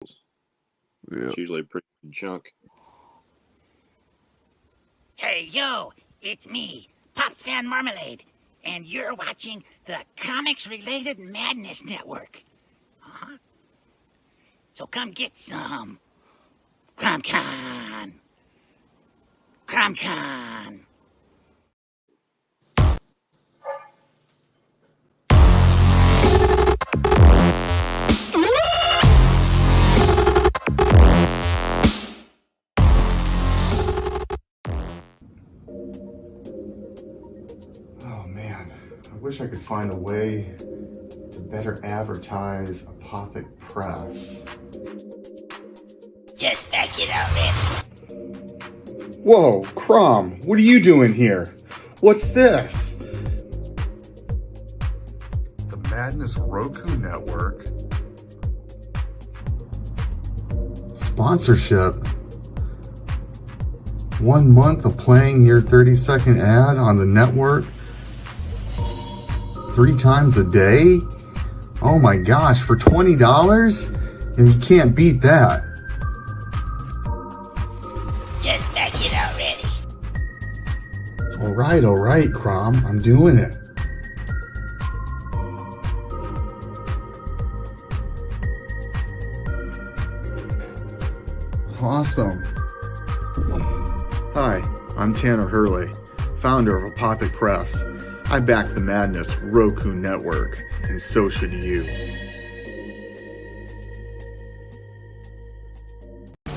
Yeah. It's usually a pretty good chunk. Hey, yo, it's me, Pops Fan Marmalade, and you're watching the Comics-Related Madness Network. Huh? So come get some. CromCon. CromCon. Oh man, I wish I could find a way to better advertise Apothic Press. Just back it already. Whoa, Crom, what are you doing here? What's this? The Madness Roku Network. Sponsorship. 1 month of playing your 30-second ad on the network 3 times a day? Oh my gosh, for $20? And you can't beat that. Just back it already. All right, Crom, I'm doing it. Awesome. Hi, I'm Tanner Hurley, founder of Apothic Press. I back the Madness Roku Network, and so should you.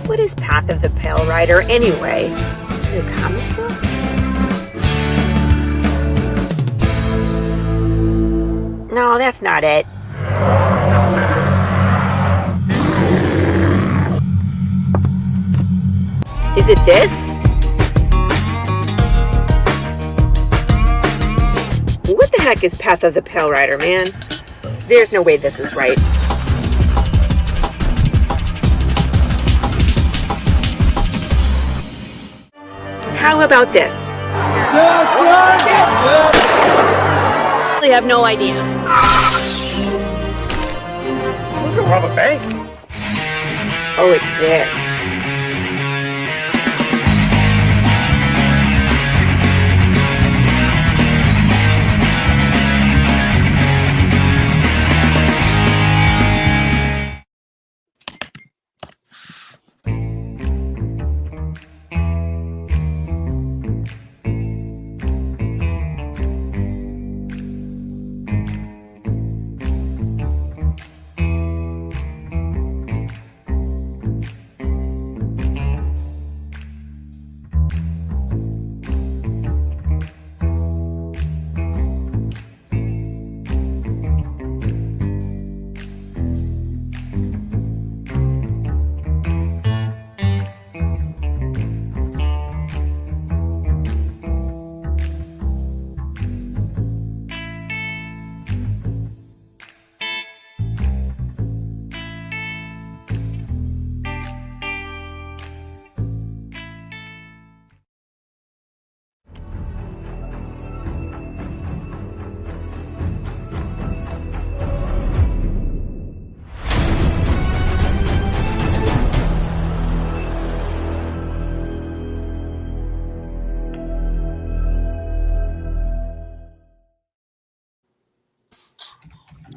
What is Path of the Pale Rider anyway? Is it a comic book? No, that's not it. Is it this? What the heck is Path of the Pale Rider, man? There's no way this is right. How about this? I have no idea. We can rob a bank. Oh, it's this.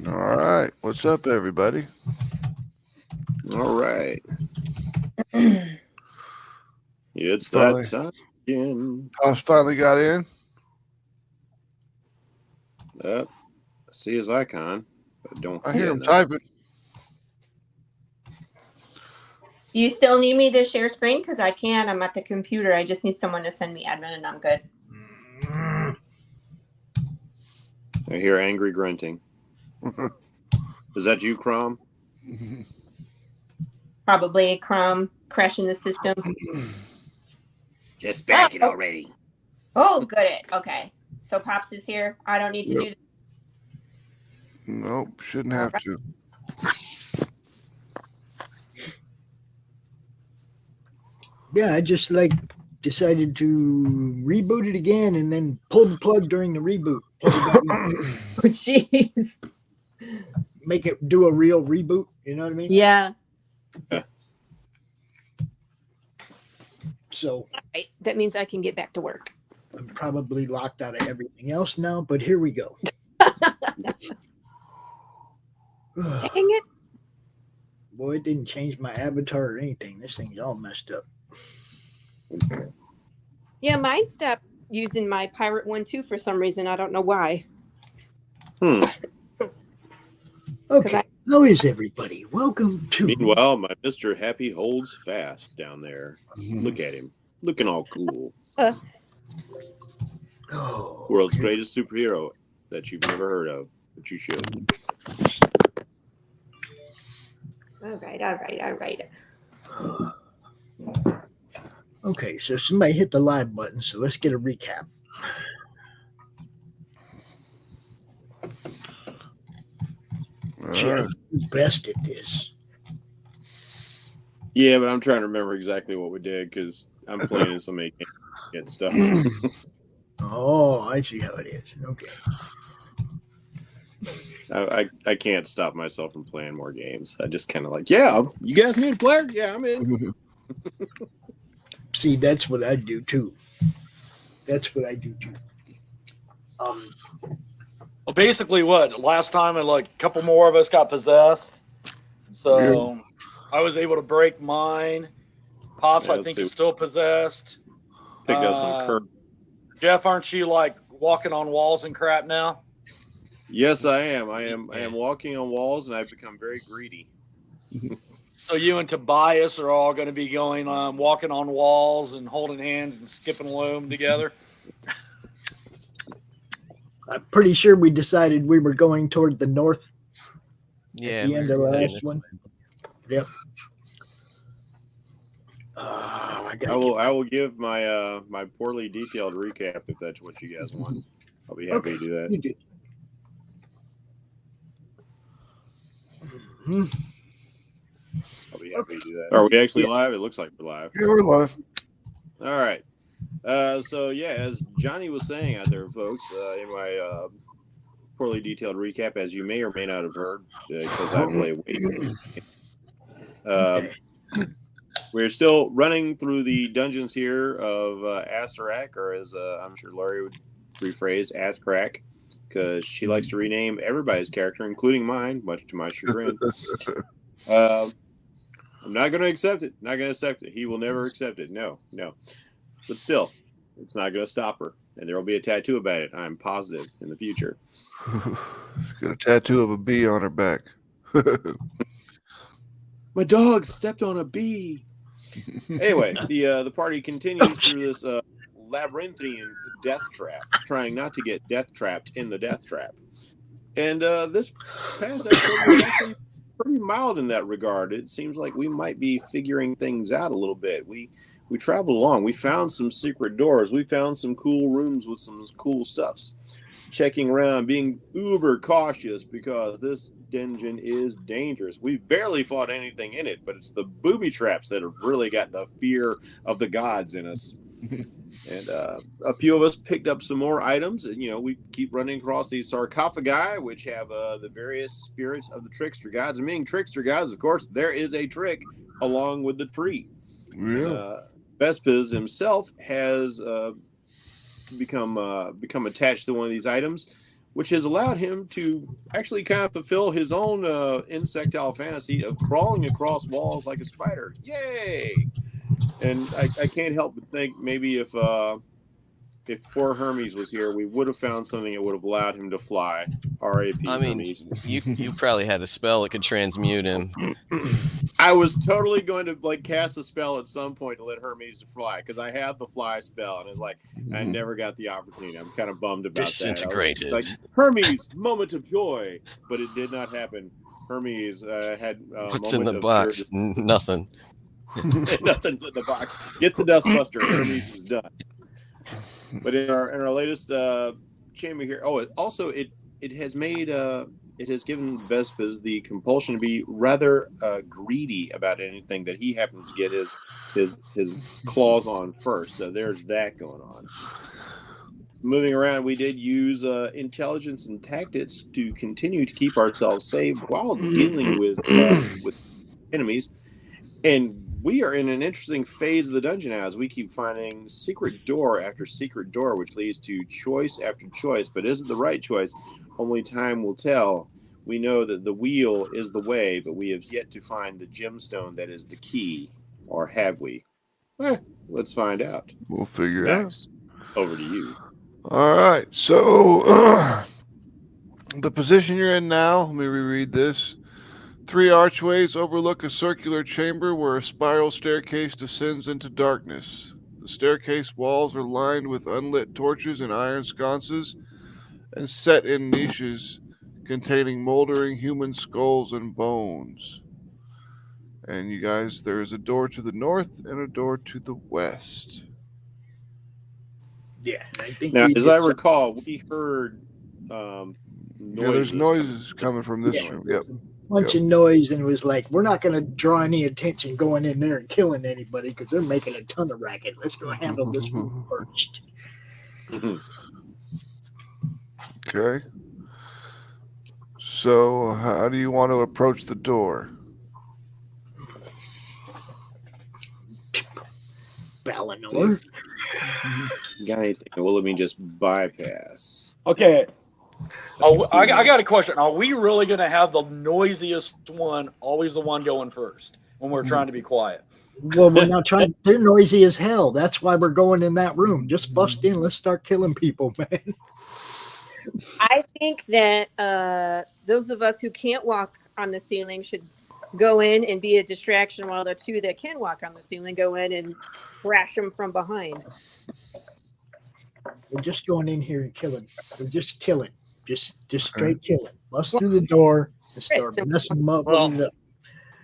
All right. What's up, everybody? All right. It's that time again. Pops finally got in. I see his icon, but don't I hear him nothing. typing. Do you still need me to share screen? Because I can. I'm at the computer. I just need someone to send me admin and I'm good. I hear angry grunting. Is that you, Crom? Probably Crom crashing the system. Just back it already. Oh, good. Okay. So Pops is here. I don't need to do this. Nope, shouldn't have to. Yeah, I just decided to reboot it again and then pull the plug during the reboot. Oh, jeez. Make it do a real reboot. You know what I mean? Yeah. So All right, that means I can get back to work. I'm probably locked out of everything else now, but here we go. Dang it. Boy, it didn't change my avatar or anything. This thing's all messed up. Yeah, mine stopped using my pirate one too for some reason. I don't know why. Okay, how is everybody? Welcome to. Meanwhile, my Mr. Happy holds fast down there. Look at him. Looking all cool. World's greatest superhero that you've never heard of, but you should. All right. Okay, so somebody hit the live button, so let's get a recap. Jeff, who's best at this? Yeah, but I'm trying to remember exactly what we did because I'm playing so many games stuff. Oh, I see how it is. Okay. I can't stop myself from playing more games. I just kind of like, yeah, you guys need a player? Yeah, I'm in. See, that's what I do too. Well, basically, last time, like a couple more of us got possessed, so I was able to break mine. Pops, I think, is still possessed. Picked up some curb. Jeff, aren't you like walking on walls and crap now? Yes, I am. I am walking on walls, and I've become very greedy. So you and Tobias are all going to be going walking on walls and holding hands and skipping loom together. I'm pretty sure we decided we were going toward the north. Yeah. At the end of the last one. Yep. I will give my my poorly detailed recap if that's what you guys want. I'll be happy to do that. You do. I'll be happy to do that. Are we actually live? It looks like we're live. Yeah, we're live. All right. So yeah, as Johnny was saying out there, folks, in my poorly detailed recap, as you may or may not have heard, because I play way. We're still running through the dungeons here of Asarak, or as I'm sure Laurie would rephrase, Ascrack, because she likes to rename everybody's character, including mine, much to my chagrin. I'm not going to accept it. Not going to accept it. He will never accept it. No. But still, it's not going to stop her. And there will be a tattoo about it, I'm positive, in the future. She's got a tattoo of a bee on her back. My dog stepped on a bee. Anyway, the party continues through this labyrinthine death trap, trying not to get death trapped in the death trap. And this past episode was actually pretty mild in that regard. It seems like we might be figuring things out a little bit. We traveled along. We found some secret doors. We found some cool rooms with some cool stuffs. Checking around, being uber cautious because this dungeon is dangerous. We barely fought anything in it, but it's the booby traps that have really got the fear of the gods in us. And a few of us picked up some more items. And, we keep running across these sarcophagi, which have the various spirits of the trickster gods. And being trickster gods, of course, there is a trick along with the tree. Yeah. Vespes himself has become attached to one of these items, which has allowed him to actually kind of fulfill his own insectile fantasy of crawling across walls like a spider. Yay! And I can't help but think maybe if poor Hermes was here, we would have found something that would have allowed him to fly. R.A.P. I mean, Hermes. you probably had a spell that could transmute him. I was totally going to cast a spell at some point to let Hermes to fly because I have the fly spell, and it's like I never got the opportunity. I'm kind of bummed about Disintegrated. that. Hermes, moment of joy, but it did not happen. Hermes had What's in the box? Nothing. Nothing's in the box. Get the dustbuster. Hermes is done. But in our latest chamber here, it has made it has given Vespes the compulsion to be rather greedy about anything that he happens to get his claws on first. So there's that going on. Moving around, we did use intelligence and tactics to continue to keep ourselves safe while dealing with enemies. And we are in an interesting phase of the dungeon now as we keep finding secret door after secret door, which leads to choice after choice. But is it the right choice? Only time will tell. We know that the wheel is the way, but we have yet to find the gemstone that is the key. Or have we? Let's find out. We'll figure it out. Next, over to you. All right. So the position you're in now, let me reread this. 3 archways overlook a circular chamber where a spiral staircase descends into darkness. The staircase walls are lined with unlit torches and iron sconces and set in niches containing moldering human skulls and bones. And you guys, there is a door to the north and a door to the west. Yeah, I think Now, as I recall, we heard noises. Yeah, there's noises coming from this room. Yep. Bunch of noise, and it was like, we're not going to draw any attention going in there and killing anybody because they're making a ton of racket. Let's go handle this one first. Okay. So, how do you want to approach the door? Balinor. Got anything? Well, let me just bypass. Okay. I got a question. Are we really going to have the noisiest one always the one going first when we're trying to be quiet? Well, we're not trying. They're noisy as hell. That's why we're going in that room. Just bust in. Let's start killing people, man. I think that those of us who can't walk on the ceiling should go in and be a distraction while the 2 that can walk on the ceiling go in and crash them from behind. We're just going in here and killing. We're just killing. Just straight killing. Bust through the door and start messing them up. Well,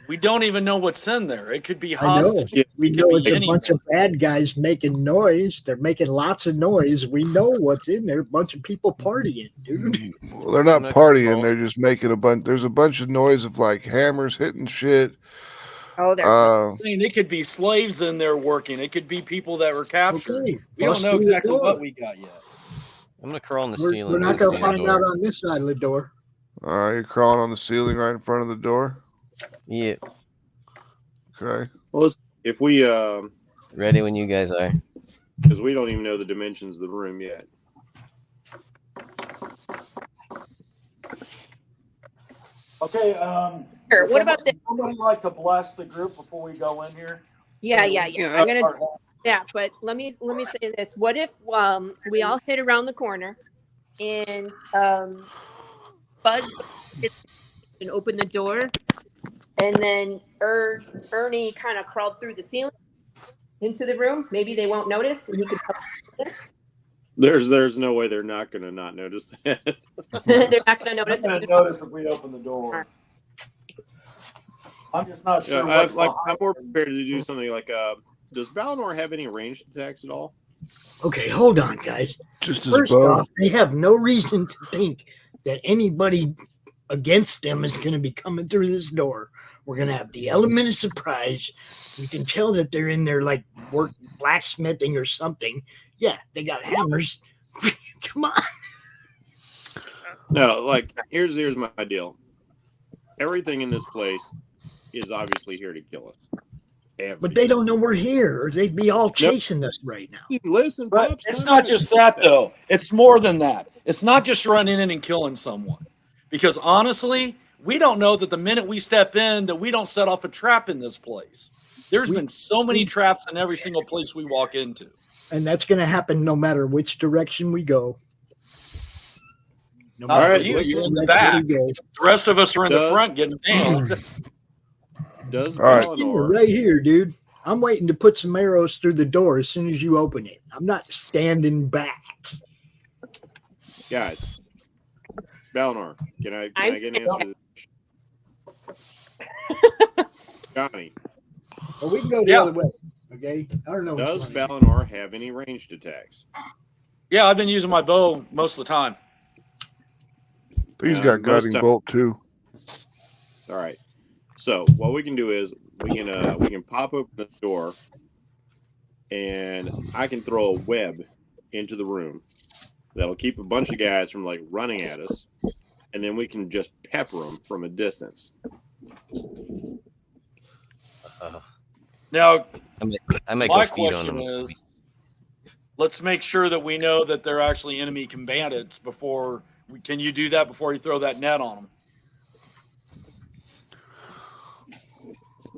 we don't even know what's in there. It could be I know. hostage. We know it's a bunch of bad guys making noise. They're making lots of noise. We know what's in there. A bunch of people partying, dude. Well, they're not partying. They're just making a bunch. There's a bunch of noise of like hammers hitting shit. Oh, I mean, it could be slaves in there working. It could be people that were captured. Okay. We don't Bust know through the exactly door. what we got yet. I'm gonna crawl on the We're ceiling. not going to find out on this side of the door. All right, you're crawling on the ceiling right in front of the door. Yeah. Okay. Well, if we Ready when you guys are. because we don't even know the dimensions of the room yet. Okay. Sure. What about this? Somebody like to bless the group before we go in here? Yeah. I'm gonna do that, but let me say this. What if we all hit around the corner and Buzz and open the door, and then Ernie kind of crawled through the ceiling into the room? Maybe they won't notice, and he could. There's no way they're not going to not notice that. They're not going to notice. They're going to notice if we open the door. I'm just not sure. I'm more prepared to do something like does Balinor have any ranged attacks at all? Okay, hold on, guys. Just as First bow. off, they have no reason to think that anybody against them is going to be coming through this door. We're going to have the element of surprise. We can tell that they're in there like work blacksmithing or something. Yeah, they got hammers. Come on. No, like here's my deal. Everything in this place is obviously here to kill us. But they don't know we're here, or they'd be all chasing us right now. Listen, but it's not just that, though. It's more than that. It's not just running in and killing someone. Because honestly, we don't know that the minute we step in that we don't set off a trap in this place. There's been so many traps in every single place we walk into. And that's going to happen no matter which direction we go. No All matter right, you're in the back. The rest of us are in the front getting nailed. You're right here, dude. I'm waiting to put some arrows through the door as soon as you open it. I'm not standing back. Guys, Balinor, can I get an answer to this? Johnny. Well, we can go the other way. Okay? I don't know. Does Balinor have any ranged attacks? Yeah, I've been using my bow most of the time. He's got guiding bolt too. All right. So what we can do is we can pop open the door, and I can throw a web into the room that'll keep a bunch of guys from like running at us, and then we can just pepper them from a distance. Now, I might my go feed on question them. is, let's make sure that we know that they're actually enemy combatants before. Can you do that before you throw that net on them?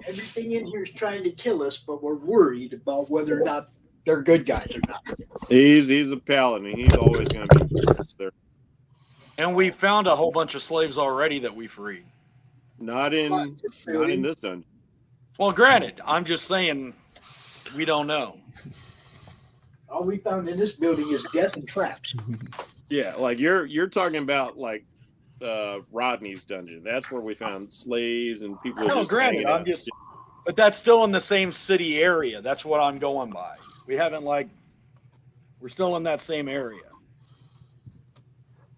Everything in here is trying to kill us, but we're worried about whether or not they're good guys or not. He's a paladin. He's always going to be there. And we found a whole bunch of slaves already that we freed. Not in this dungeon. Well, granted, I'm just saying we don't know. All we found in this building is death and traps. Yeah, like you're talking about like Rodney's dungeon. That's where we found slaves and people. No, just granted, hanging out. but that's still in the same city area. That's what I'm going by. We haven't we're still in that same area.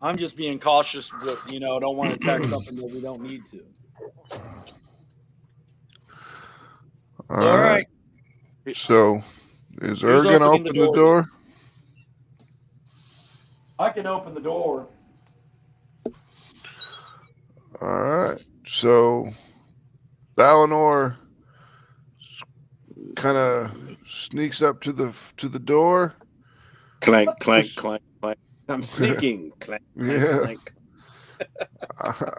I'm just being cautious, but don't want to attack something that we don't need to. All right. So, is Who's Erg gonna opening open the door? I can open the door. All right. So, Balinor kind of sneaks up to the door. Clank, clank, clank, clank. I'm sneaking. Clank, clank, Yeah. clank.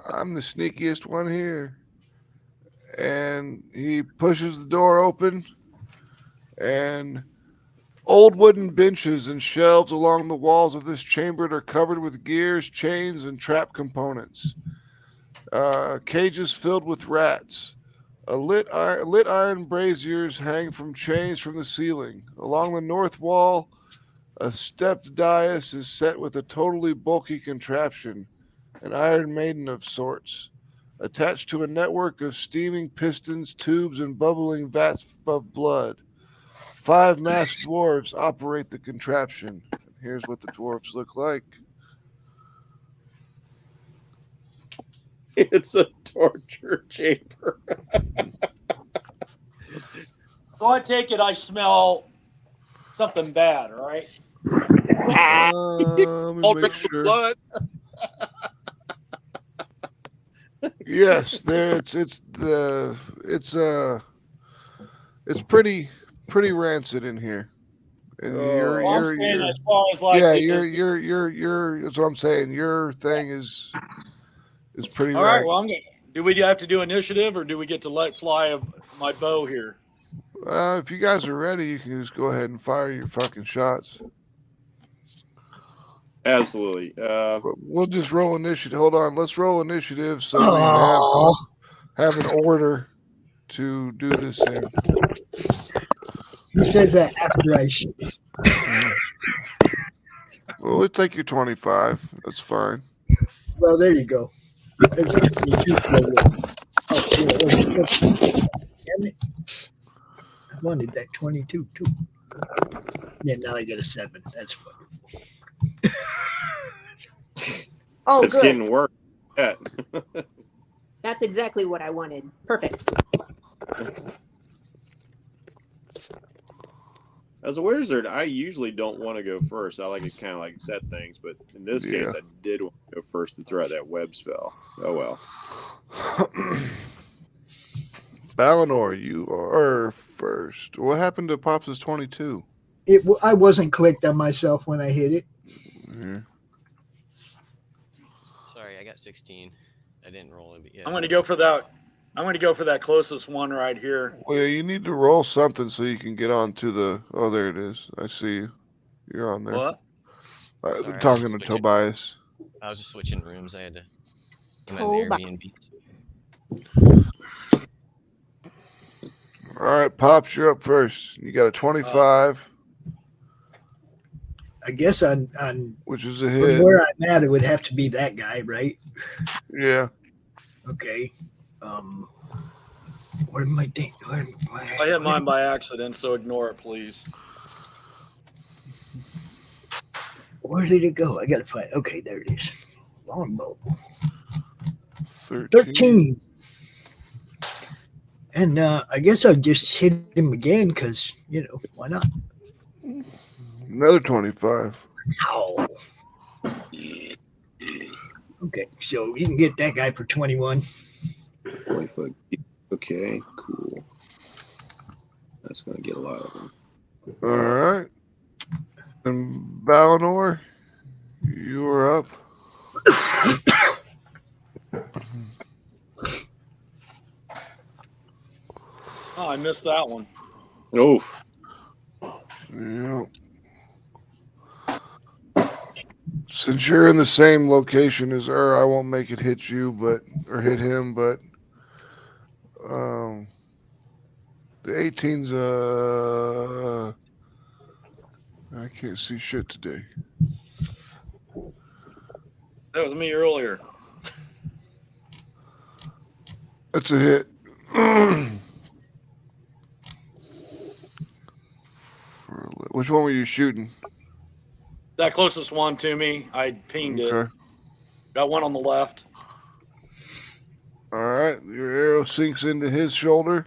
I'm the sneakiest one here. And he pushes the door open, and old wooden benches and shelves along the walls of this chamber are covered with gears, chains, and trap components. Cages filled with rats. Lit iron braziers hang from chains from the ceiling. Along the north wall, a stepped dais is set with a totally bulky contraption, an iron maiden of sorts, attached to a network of steaming pistons, tubes, and bubbling vats of blood. 5 masked dwarves operate the contraption. Here's what the dwarves look like. It's a torture chamber. So I take it I smell something bad, right? Let me make sure. Blood. Yes, there. It's pretty rancid in here. And I'm saying as far as you're. That's what I'm saying. Your thing is pretty. All right. Well, do we have to do initiative, or do we get to let fly my bow here? If you guys are ready, you can just go ahead and fire your fucking shots. Absolutely. We'll just roll initiative. Hold on. Let's roll initiative so we have an order to do this in. He says that after I shoot. Well, we'll take your 25. That's fine. Well, there you go. There's a 22. Oh, damn it. I wanted that 22 too. Yeah, now I get a 7. That's wonderful. Oh, it's good. getting worse. Yeah. That's exactly what I wanted. Perfect. As a wizard, I usually don't want to go first. I like to kind of like set things, but in this case, I did want to go first to throw out that web spell. Oh well. Balinor, you are first. What happened to Pops' 22? I wasn't clicked on myself when I hit it. Mm-hmm. Sorry, I got 16. I didn't roll it yet. I'm going to go for that. I'm going to go for that closest one right here. Well, you need to roll something so you can get on to the. Oh, there it is. I see you. You're on there. What? Sorry, talking to Tobias. I was just switching rooms. I had to. I'm at Tobias. Airbnb. All right, Pops, you're up first. You got a 25. I guess on which is a hit. From where I'm at, it would have to be that guy, right? Yeah. Okay. Where'd my ding? I hit mine by accident, so ignore it, please. Where did it go? I gotta find. Okay, there it is. Longbow. 13. And I guess I'll just hit him again because why not? Another 25. Ow. Okay, so you can get that guy for 21. Okay, cool. That's going to get a lot of them. All right. And Balinor, you are up. Oh, I missed that one. Oof. Yeah. Since you're in the same location as I won't make it hit you, or hit him, but the 18's I can't see shit today. That was me earlier. That's a hit. Which one were you shooting? That closest one to me, I pinged it. Got one on the left. All right. Your arrow sinks into his shoulder.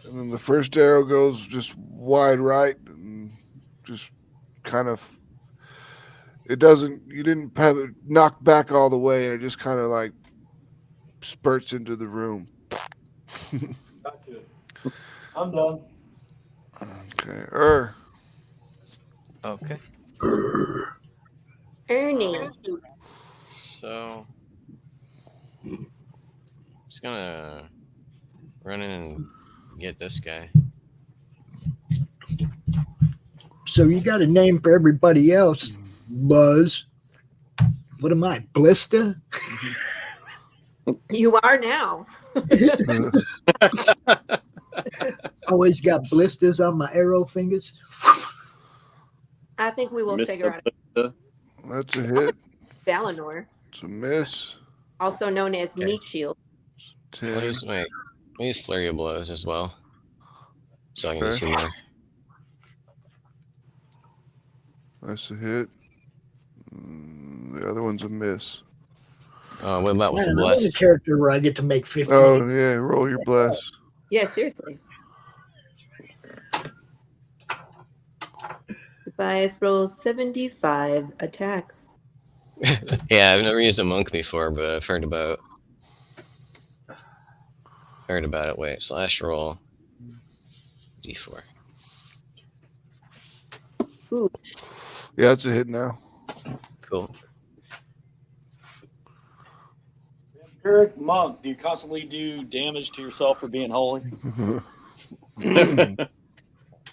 And then the first arrow goes just wide right and just kind of, you didn't have it knocked back all the way, and it just kind of like spurts into the room. Got to. I'm done. Okay. Okay. Ernie. So, just gonna run in and get this guy. So you got a name for everybody else, Buzz. What am I, Blister? You are now. Always got blisters on my arrow fingers. I think we will Mr. figure out That's a hit. Balinor, It's a miss. also known as Okay. Meat Shield. I'll 10. use Flurry of Blows as well. So I can use Okay. 2 more. That's a hit. The other one's a miss. What about with the Man, I want a Bless? character where I get to make 15. Oh, yeah. Roll your bless. Yeah, seriously. Tobias rolls 75 attacks. Yeah, I've never used a monk before, but I've heard about it. Wait, slash roll D4. Ooh, Yeah, it's a hit now. Cool. Eric Monk, do you constantly do damage to yourself for being holy?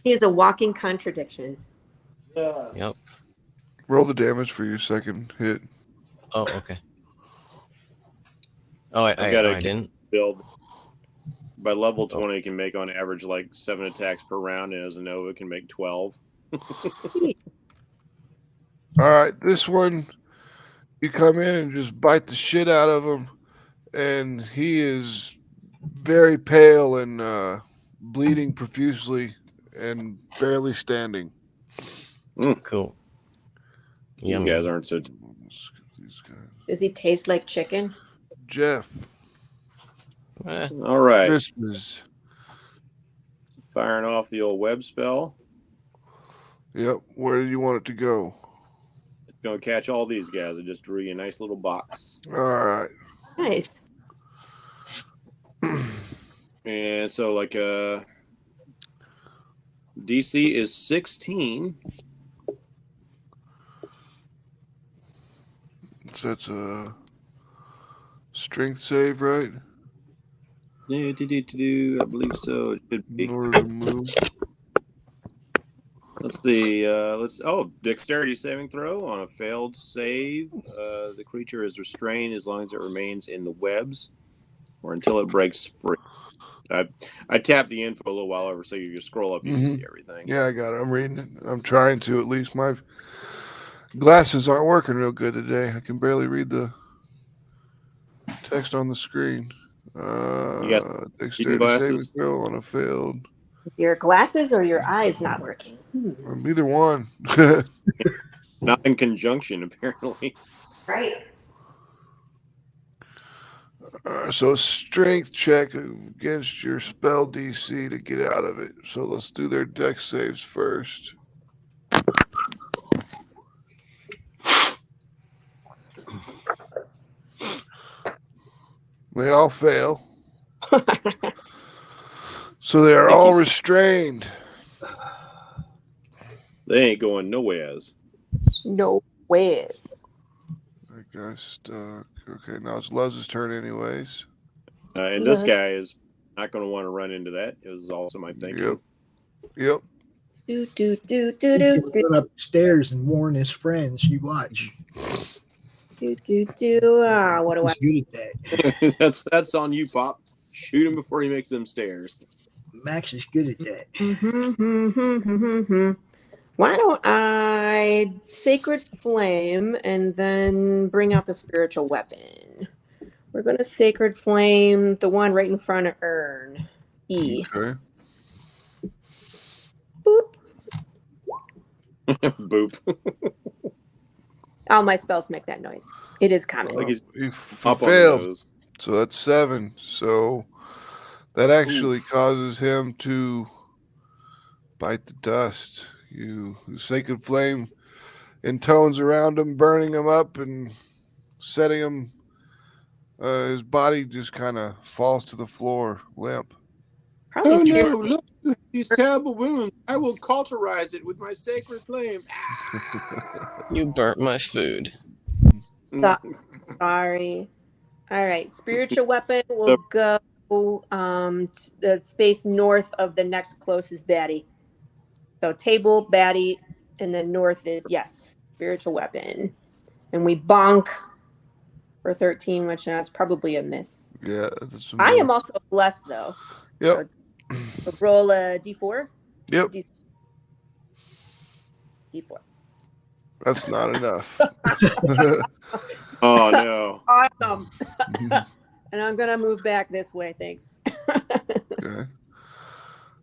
he is a walking contradiction. Yeah. Yep. Roll the damage for your second hit. Oh, okay. Oh, I didn't. Build. By level 20, it can make on average like 7 attacks per round, and as a Nova, it can make 12. All right, this one, you come in and just bite the shit out of him, and he is very pale and bleeding profusely and barely standing. Cool. These Yummy. guys aren't so. Let's get these guys. Does he taste like chicken? Jeff, All right. this was, Firing off the old web spell. yep, where do you want it to go? It's going to catch all these guys. I just drew you a nice little box. All right. Nice. And so, like, DC is 16. So that's a strength save, right? I believe so. It should be. In order to move. Let's see. Dexterity saving throw on a failed save. The creature is restrained as long as it remains in the webs or until it breaks free. I tapped the info a little while over, so you just scroll up, you can see everything. Yeah, I got it. I'm reading it. I'm trying to, at least. My glasses aren't working real good today. I can barely read the text on the screen. got Dexterity glasses? saving throw on a failed. Your glasses or your eyes not working? Either one. Not in conjunction, apparently. Right. So strength check against your spell DC to get out of it. So let's do their dex saves first. They all fail. So they are all Sneaky. restrained. They ain't going nowheres. No ways. I guess. Okay, now it's Luz's turn, anyways. And this guy is not going to want to run into that. Is also my thinking. Yep. Do do do do He's do gonna run upstairs and warn his friends. You watch. do do do. Ah, what do I? He's good at that. that's on you, Pop. Shoot him before he makes them stairs. Max is good at that. Why don't I Sacred Flame and then bring out the spiritual weapon? We're going to Sacred Flame the one right in front of Urn. E. Okay. Boop. Boop. All my spells make that noise. It is common. Like he's He up on the failed. nose. So that's 7. So that actually causes him to bite the dust. The Sacred Flame intones around him, burning him up and setting him. His body just kind of falls to the floor, limp. Probably Oh scares no! me. Look, these terrible wounds. I will cauterize it with my sacred flame. You burnt my food. Sorry. All right. Spiritual weapon will go the space north of the next closest baddie. So table, baddie, and then north is yes, spiritual weapon. And we bonk for 13, which is probably a miss. Yeah, that's I am also blessed though. Yep. So roll a d4. Yep. D4. That's not enough. Oh no! Awesome. And I'm gonna move back this way. Thanks. Okay.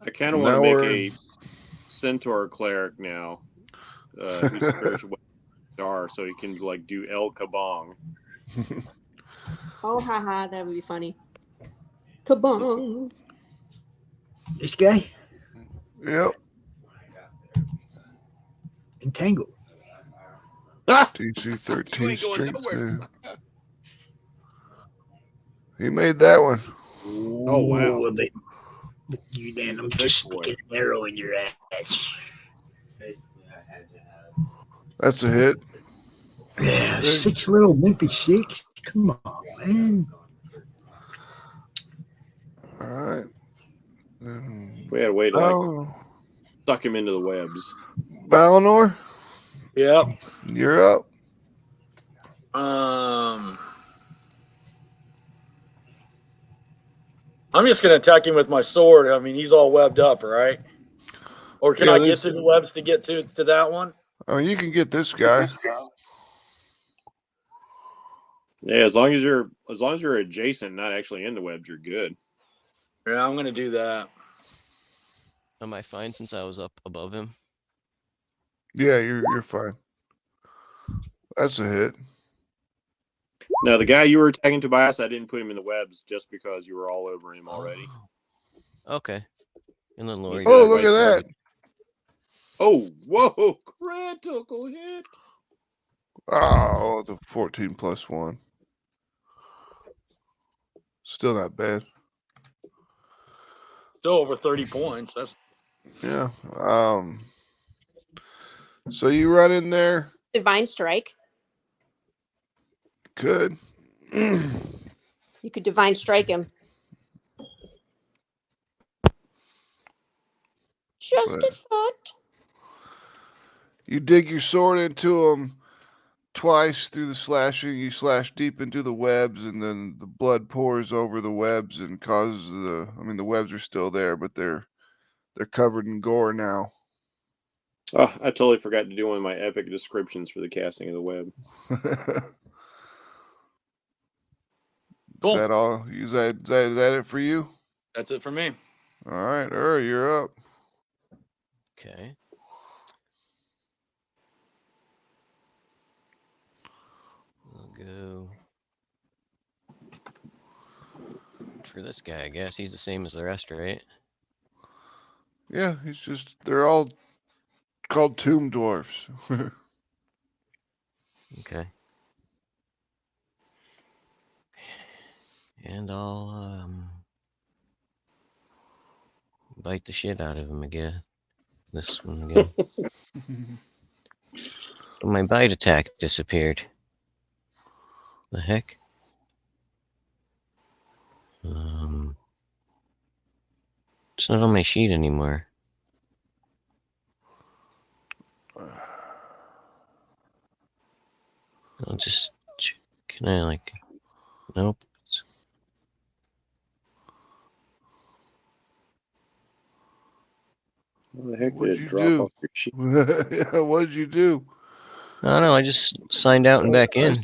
I kind of want to make a centaur cleric now, who's spiritual star, so he can like do El Kabong. Oh, haha, that would be funny. Kabong. This guy? Yep. Entangle. DC 13 strength. He made that one. Oh wow! Well, you then I'm just sticking an arrow in your ass. That's a hit. Yeah, 6 little wimpy 6. Come on, man. All right. We had a way to like suck him into the webs. Valinor? Yep. You're up. I'm just gonna attack him with my sword. I mean, he's all webbed up, right? Or can I get to the webs to get to that one? Oh, you can get this guy. Yeah, as long as you're adjacent, not actually in the webs, you're good. Yeah, I'm gonna do that. Am I fine since I was up above him? Yeah, you're fine. That's a hit. Now, the guy you were attacking, Tobias, I didn't put him in the webs just because you were all over him already. Okay. And then Laurie. Oh, look at that. Oh, whoa, critical hit. Oh, it's a 14 plus 1. Still not bad. Still over 30 points. That's Yeah. So you run in there. Divine Strike. Could. You could Divine Strike him. Just a thought. You dig your sword into him twice through the slashing. You slash deep into the webs, and then the blood pours over the webs and causes the webs are still there, but they're covered in gore now. Oh, I totally forgot to do one of my epic descriptions for the casting of the web. Cool. Is that all? Is that it for you? That's it for me. All right, you're up. Okay. We'll go for this guy, I guess. He's the same as the rest, right? Yeah, they're all called tomb dwarfs. Okay. And I'll bite the shit out of him again. This one again. My bite attack disappeared. The heck? It's not on my sheet anymore. I'll just... Can I, like... Nope. What the heck What'd did you it drop do? off your sheet? Yeah, what did you do? I don't know. I just signed out and back in.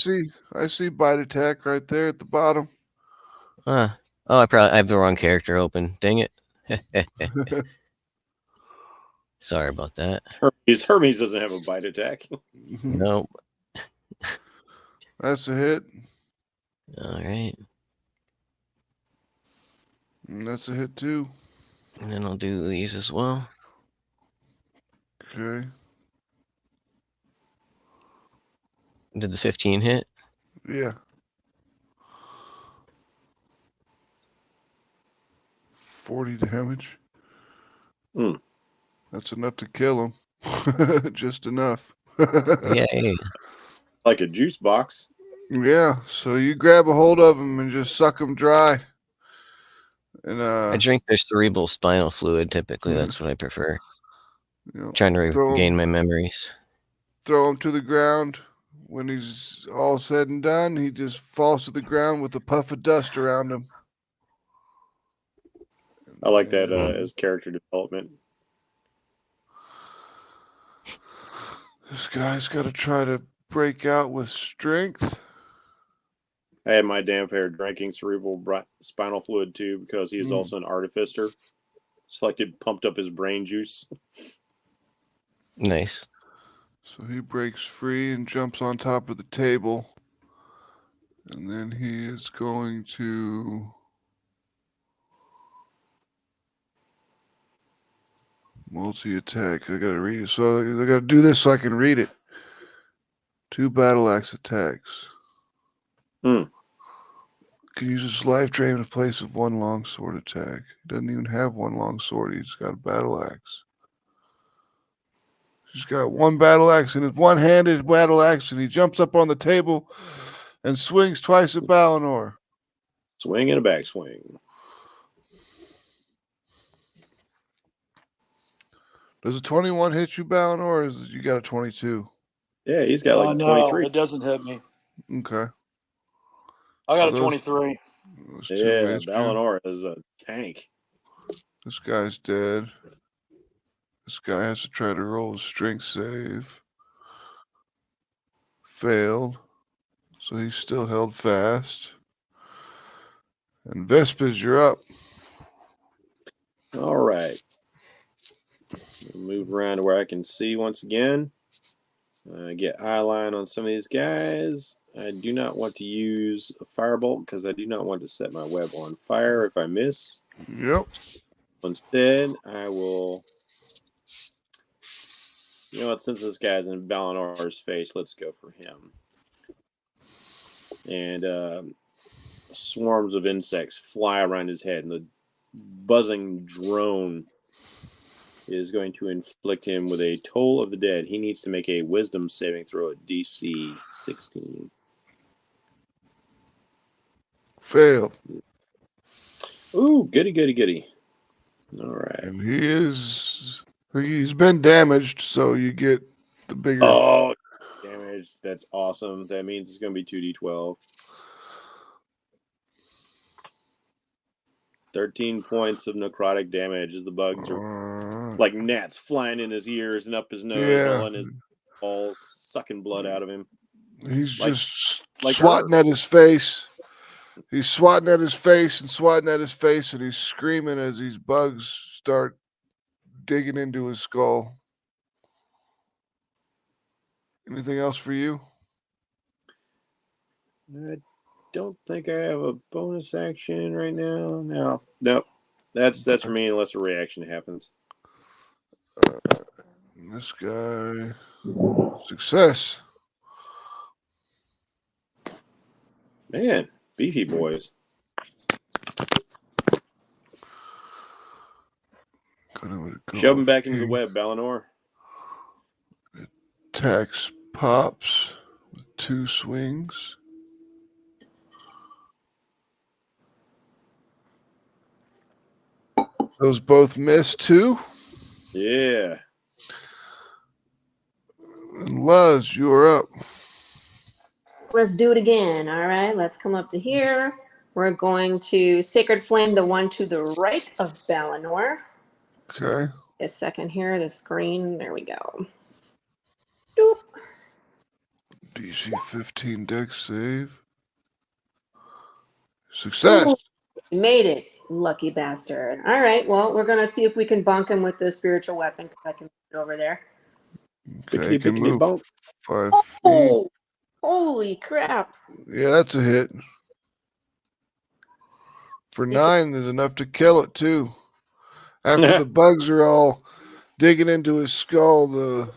I see bite attack right there at the bottom. Oh, I have the wrong character open. Dang it. Sorry about that. Hermes doesn't have a bite attack. Nope. That's a hit. All right. And that's a hit too. And then I'll do these as well. Okay. Did the 15 hit? Yeah. 40 damage. That's enough to kill him. Just enough. Yay. Like a juice box. Yeah, so you grab a hold of him and just suck him dry. And I drink their cerebral spinal fluid typically. That's what I prefer. Trying to regain my memories. Throw him to the ground. When he's all said and done, he just falls to the ground with a puff of dust around him. I like that as character development. This guy's got to try to break out with strength. I had my damn fair drinking cerebral spinal fluid too because he is also an artificer. It's like it pumped up his brain juice. Nice. So he breaks free and jumps on top of the table. And then he is going to... multi-attack. I gotta read it. So I gotta do this so I can read it. 2 battle axe attacks. Can use his life drain in place of 1 long sword attack. He doesn't even have 1 long sword. He's got a battle axe. He's got 1 battle axe in his one-handed battle axe, and he jumps up on the table and swings twice at Ballanor. Swing and a backswing. Does a 21 hit you, Ballanor, or is it you got a 22? Yeah, he's got like a 23. It doesn't hit me. Okay. I got a 23. Yeah, Ballanor is a tank. This guy's dead. This guy has to try to roll a strength save. Failed. So he's still held fast. And Vespers, you're up. All right. Move around to where I can see once again. Get eye line on some of these guys. I do not want to use a firebolt because I do not want to set my web on fire if I miss. Yep. Instead, I will... You know what? Since this guy's in Ballinor's face, let's go for him. And swarms of insects fly around his head, and the buzzing drone is going to inflict him with a Toll of the Dead. He needs to make a wisdom saving throw at DC 16. Failed. Ooh, goody, goody, goody. All right. And he's been damaged, so you get the bigger. Oh, damage. That's awesome. That means it's going to be 2d12. 13 points of necrotic damage as the bugs are like gnats flying in his ears and up his nose, all in his balls, sucking blood out of him. He's just swatting at his face. He's swatting at his face and swatting at his face, and he's screaming as these bugs start digging into his skull. Anything else for you? I don't think I have a bonus action right now. No, nope. That's for me unless a reaction happens. This guy, success. Man, beefy boys. Shove him back into the web, Balinor. Attacks pops with 2 swings. Those both miss too. Yeah. And Luz, you are up. Let's do it again. All right, let's come up to here. We're going to Sacred Flame, the one to the right of Balinor. Okay. A second here, the screen. There we go. Doop. DC 15 dex save. Success. Ooh, made it, lucky bastard. All right, well, we're going to see if we can bonk him with the spiritual weapon because I can move it over there. Okay, you can move 5 Oh, feet. holy crap. Yeah, that's a hit. For 9 is enough to kill it too. After the bugs are all digging into his skull, the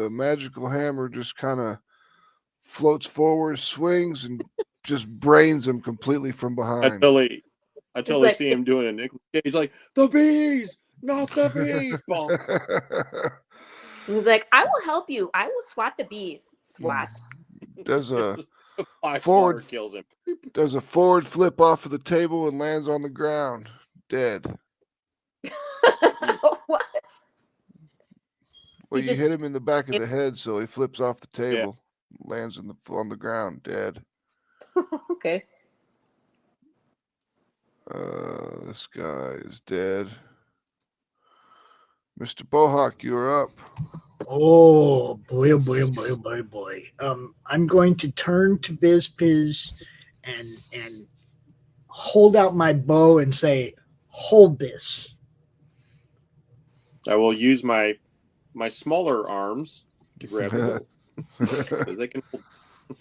magical hammer just kind of floats forward, swings, and just brains him completely from behind. I totally see him doing it. Nick Cage like, the bees, not the bees. He's like, I will help you. I will swat the bees. Swat. Does a forward kills him. Does a forward flip off of the table and lands on the ground, dead. What? Well, you hit him in the back of the head, so he flips off the table, lands on the ground, dead. Okay. This guy is dead. Mr. Bohawk, you're up. Oh boy, oh boy, oh boy, oh boy, oh boy. I'm going to turn to Bizpiz and hold out my bow and say, hold this. I will use my smaller arms to grab the bow. Because they can hold.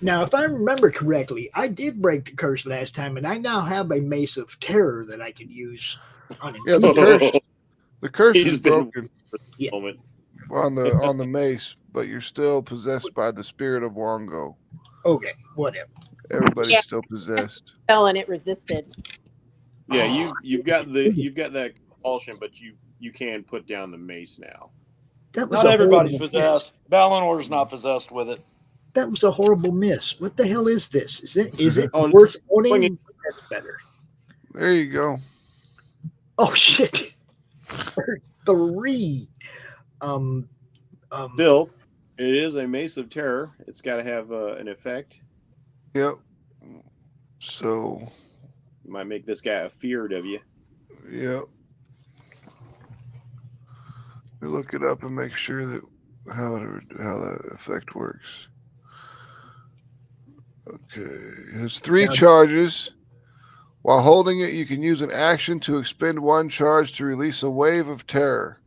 Now, if I remember correctly, I did break the curse last time, and I now have a mace of terror that I can use on it. Yeah, the curse is broken. Yeah. On the mace, but you're still possessed by the spirit of Wongo. Okay, whatever. Everybody's still possessed. Fell and it resisted. Yeah, you've got that compulsion, but you can put down the mace now. Not everybody's possessed. Balinor's not possessed with it. That was a horrible miss. What the hell is this? Is it worth owning? That's better. There you go. Oh shit. 3. Still, it is a mace of terror. It's got to have an effect. Yep. So you might make this guy afeared of you. Yep. We look it up and make sure that how that effect works. Okay, it has 3 charges. While holding it, you can use an action to expend 1 charge to release a wave of terror.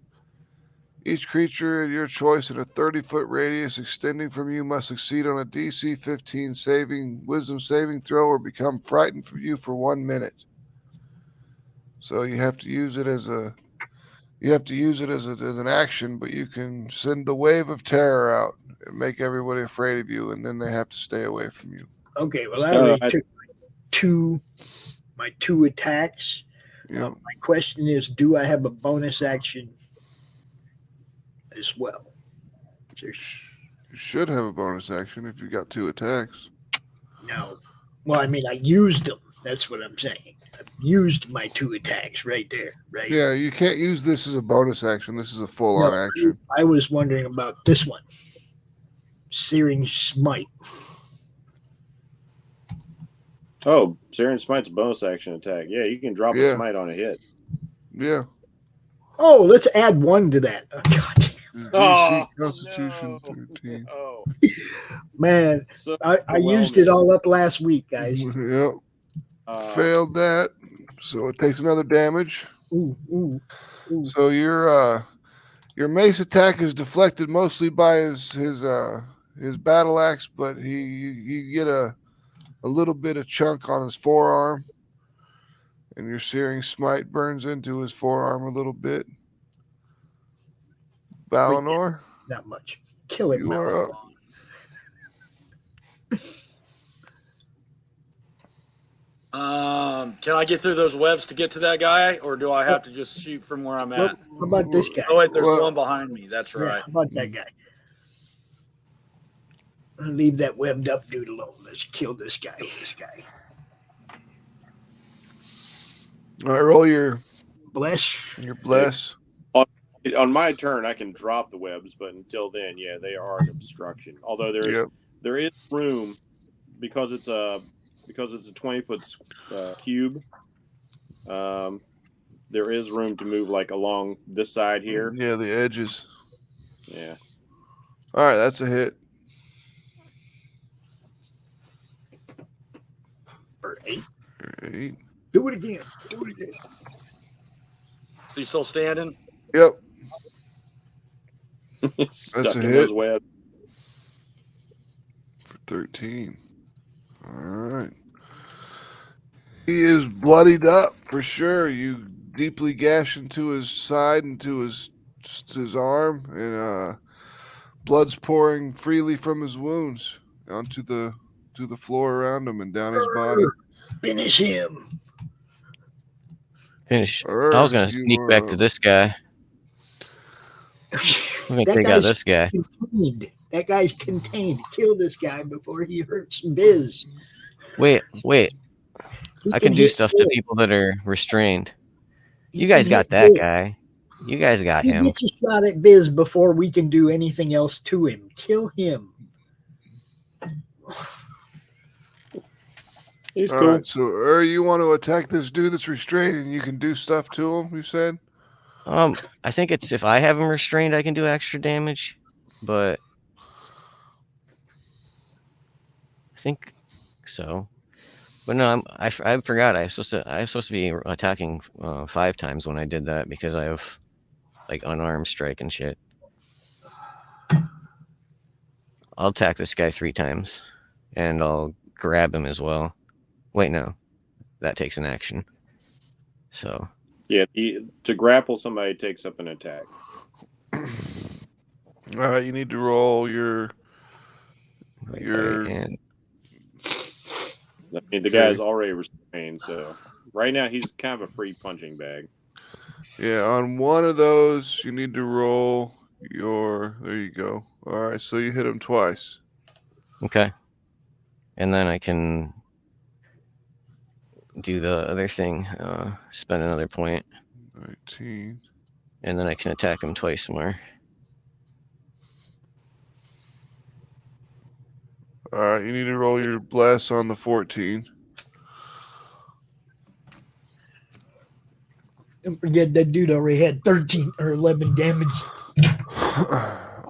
Each creature of your choice in a 30-foot radius extending from you must succeed on a DC 15 wisdom saving throw or become frightened from you for 1 minute. So you have to use it as an action, but you can send the wave of terror out and make everybody afraid of you, and then they have to stay away from you. Okay, well, I already took my 2 attacks. Yep. My question is, do I have a bonus action as well? You should have a bonus action if you got 2 attacks. No. Well, I mean, I used them. That's what I'm saying. I've used my 2 attacks right there, right? Yeah, you can't use this as a bonus action. This is a full-on action. I was wondering about this one. Searing Smite. Oh, Searing Smite's a bonus action attack. Yeah, you can drop a smite on a hit. Yeah. Oh, let's add 1 to that. Oh, God. DC Constitution 13. Oh. Man, So I used it all up last week, guys. Yep. Failed that, so it takes another damage. Ooh. So your mace attack is deflected mostly by his battle axe, but you get a little bit of chunk on his forearm, and your Searing Smite burns into his forearm a little bit. Balinor, not much. Kill it. You are up. Can I get through those webs to get to that guy, or do I have to just shoot from where I'm at? How about this guy? Oh wait, there's one behind me. That's right. Yeah, how about that guy? I'll leave that webbed up dude alone. Let's kill this guy. All right, roll your bless. Your bless. On my turn, I can drop the webs, but until then, yeah, they are an obstruction. Although there is room because it's a 20-foot cube. There is room to move like along this side here. Yeah, the edges. Yeah. All right, that's a hit. For 8. For 8. Do it again. Is he still standing? Yep. Stuck That's a in hit. those webs. For 13. All right. He is bloodied up for sure. You deeply gash into his side, into his arm, and blood's pouring freely from his wounds onto the floor around him and down his body. Finish him. Finish. I was gonna sneak back to this guy. I'm gonna take out this guy. Contained. That guy's contained. Kill this guy before he hurts Biz. Wait. I can do stuff to people that are restrained. You guys got that guy. You guys got him. He gets a shot at Biz before we can do anything else to him. Kill him. He's All cool. right, so you want to attack this dude that's restrained and you can do stuff to him, you said? I think it's if I have him restrained, I can do extra damage, but I think so. But no, I forgot. I was supposed to be attacking 5 times when I did that because I have like unarmed strike and shit. I'll attack this guy 3 times, and I'll grab him as well. Wait, no, that takes an action. So yeah, to grapple somebody takes up an attack. All right, you need to roll your. I mean, the guy's already restrained, so right now he's kind of a free punching bag. Yeah, on one of those, you need to roll your. There you go. All right, so you hit him twice. Okay, and then I can do the other thing. Spend another point. 19. And then I can attack him twice more. All right, you need to roll your bless on the 14. Don't forget that dude already had 13 or 11 damage.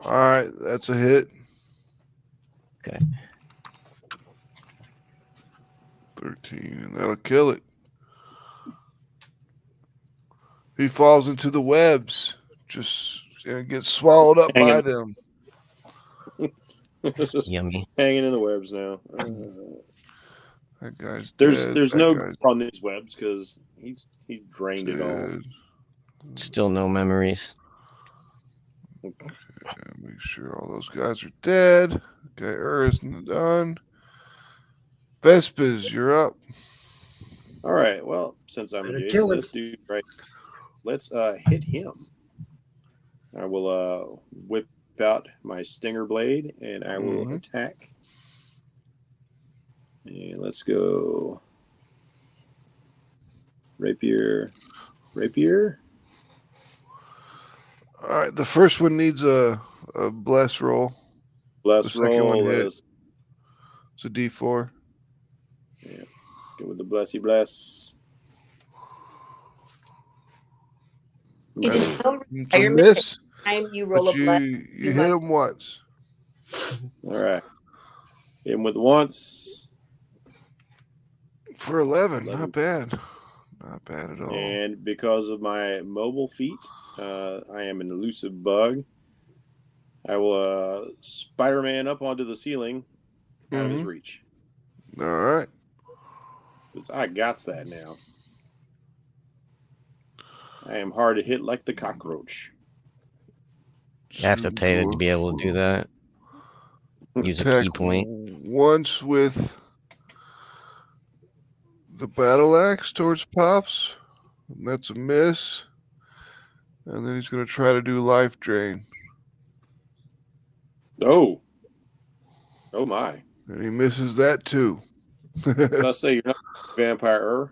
All right, that's a hit. Okay. 13, and that'll kill it. He falls into the webs, just gets swallowed up by them. Yummy. Hanging in the webs now. That guy's there's dead. no grip on these webs because he's drained it all. Still no memories. Okay, make sure all those guys are dead. Okay, Earls done. Vespers, you're up. All right. Well, since I'm adjacent to this dude, right, let's hit him. I will whip out my stinger blade and I will attack. And let's go. Rapier. All right, the first one needs a bless roll. Bless the second roll one hit. is It's a D4. Yeah. Go with the blessy bless. It is no It's a requirement miss, time you roll but a bless. you hit him once. All right. Hit him with once. For 11, not bad. Not bad at all. And because of my mobile feat, I am an elusive bug. I will Spider-Man up onto the ceiling out of his reach. All right. Because I got that now. I am hard to hit like the cockroach. You have to pay to be able to do that. Use a key point. Once with the battle axe towards Pops. And that's a miss. And then he's going to try to do life drain. Oh. Oh, my. And he misses that too. Let's say you're not a vampire.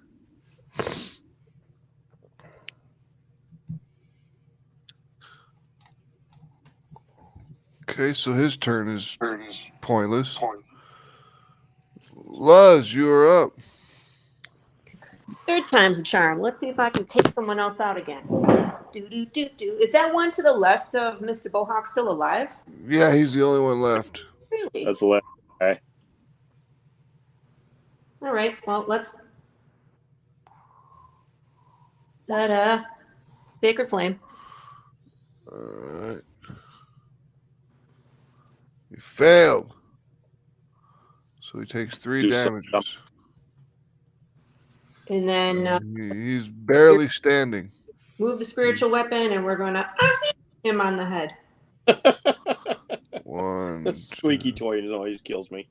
Okay, so his turn is pointless. Luz, you are up. Third time's a charm. Let's see if I can take someone else out again. Do. Is that one to the left of Mr. Bohawk still alive? Yeah, he's the only one left. Really? That's the last guy. All right. Well, let's. That Sacred Flame. All right. He failed. So he takes 3 Do damages. And then He's barely standing. move the spiritual weapon, and we're going to him on the head. One. Squeaky toy noise kills me.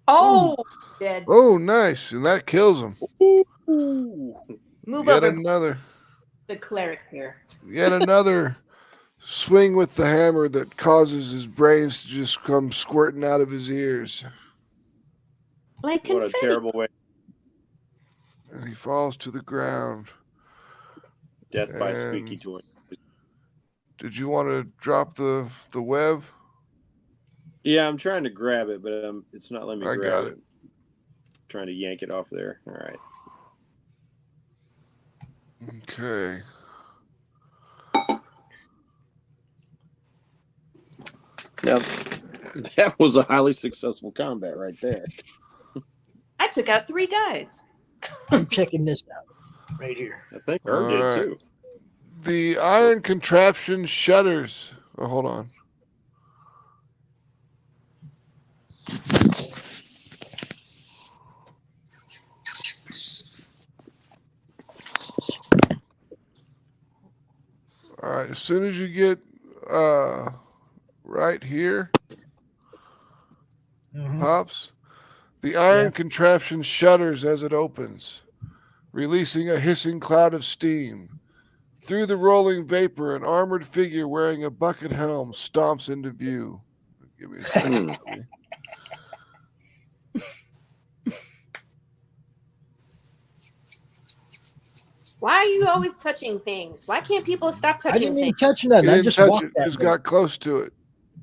Oh, dead. Oh, nice. And that kills him. Ooh. Move Yet over another. the clerics here. Yet another swing with the hammer that causes his brains to just come squirting out of his ears. Like What a confetti. terrible way. And he falls to the ground. Death by And- squeaky toy. Did you want to drop the web? Yeah, I'm trying to grab it, but it's not letting me I grab got it. it. Trying to yank it off there. All right. Okay. Now, that was a highly successful combat right there. I took out 3 guys. I'm checking this out right here. I think Herb did All right. too. The iron contraption shudders. Oh, hold on. All right, as soon as you get right here, Mhm. Pops, the iron Yeah. contraption shudders as it opens, releasing a hissing cloud of steam. Through the rolling vapor, an armored figure wearing a bucket helm stomps into view. Give me a second. Why are you always touching things? Why can't people stop I touching didn't even things? touch He nothing. I didn't just touch walked it, that just way. got close to it.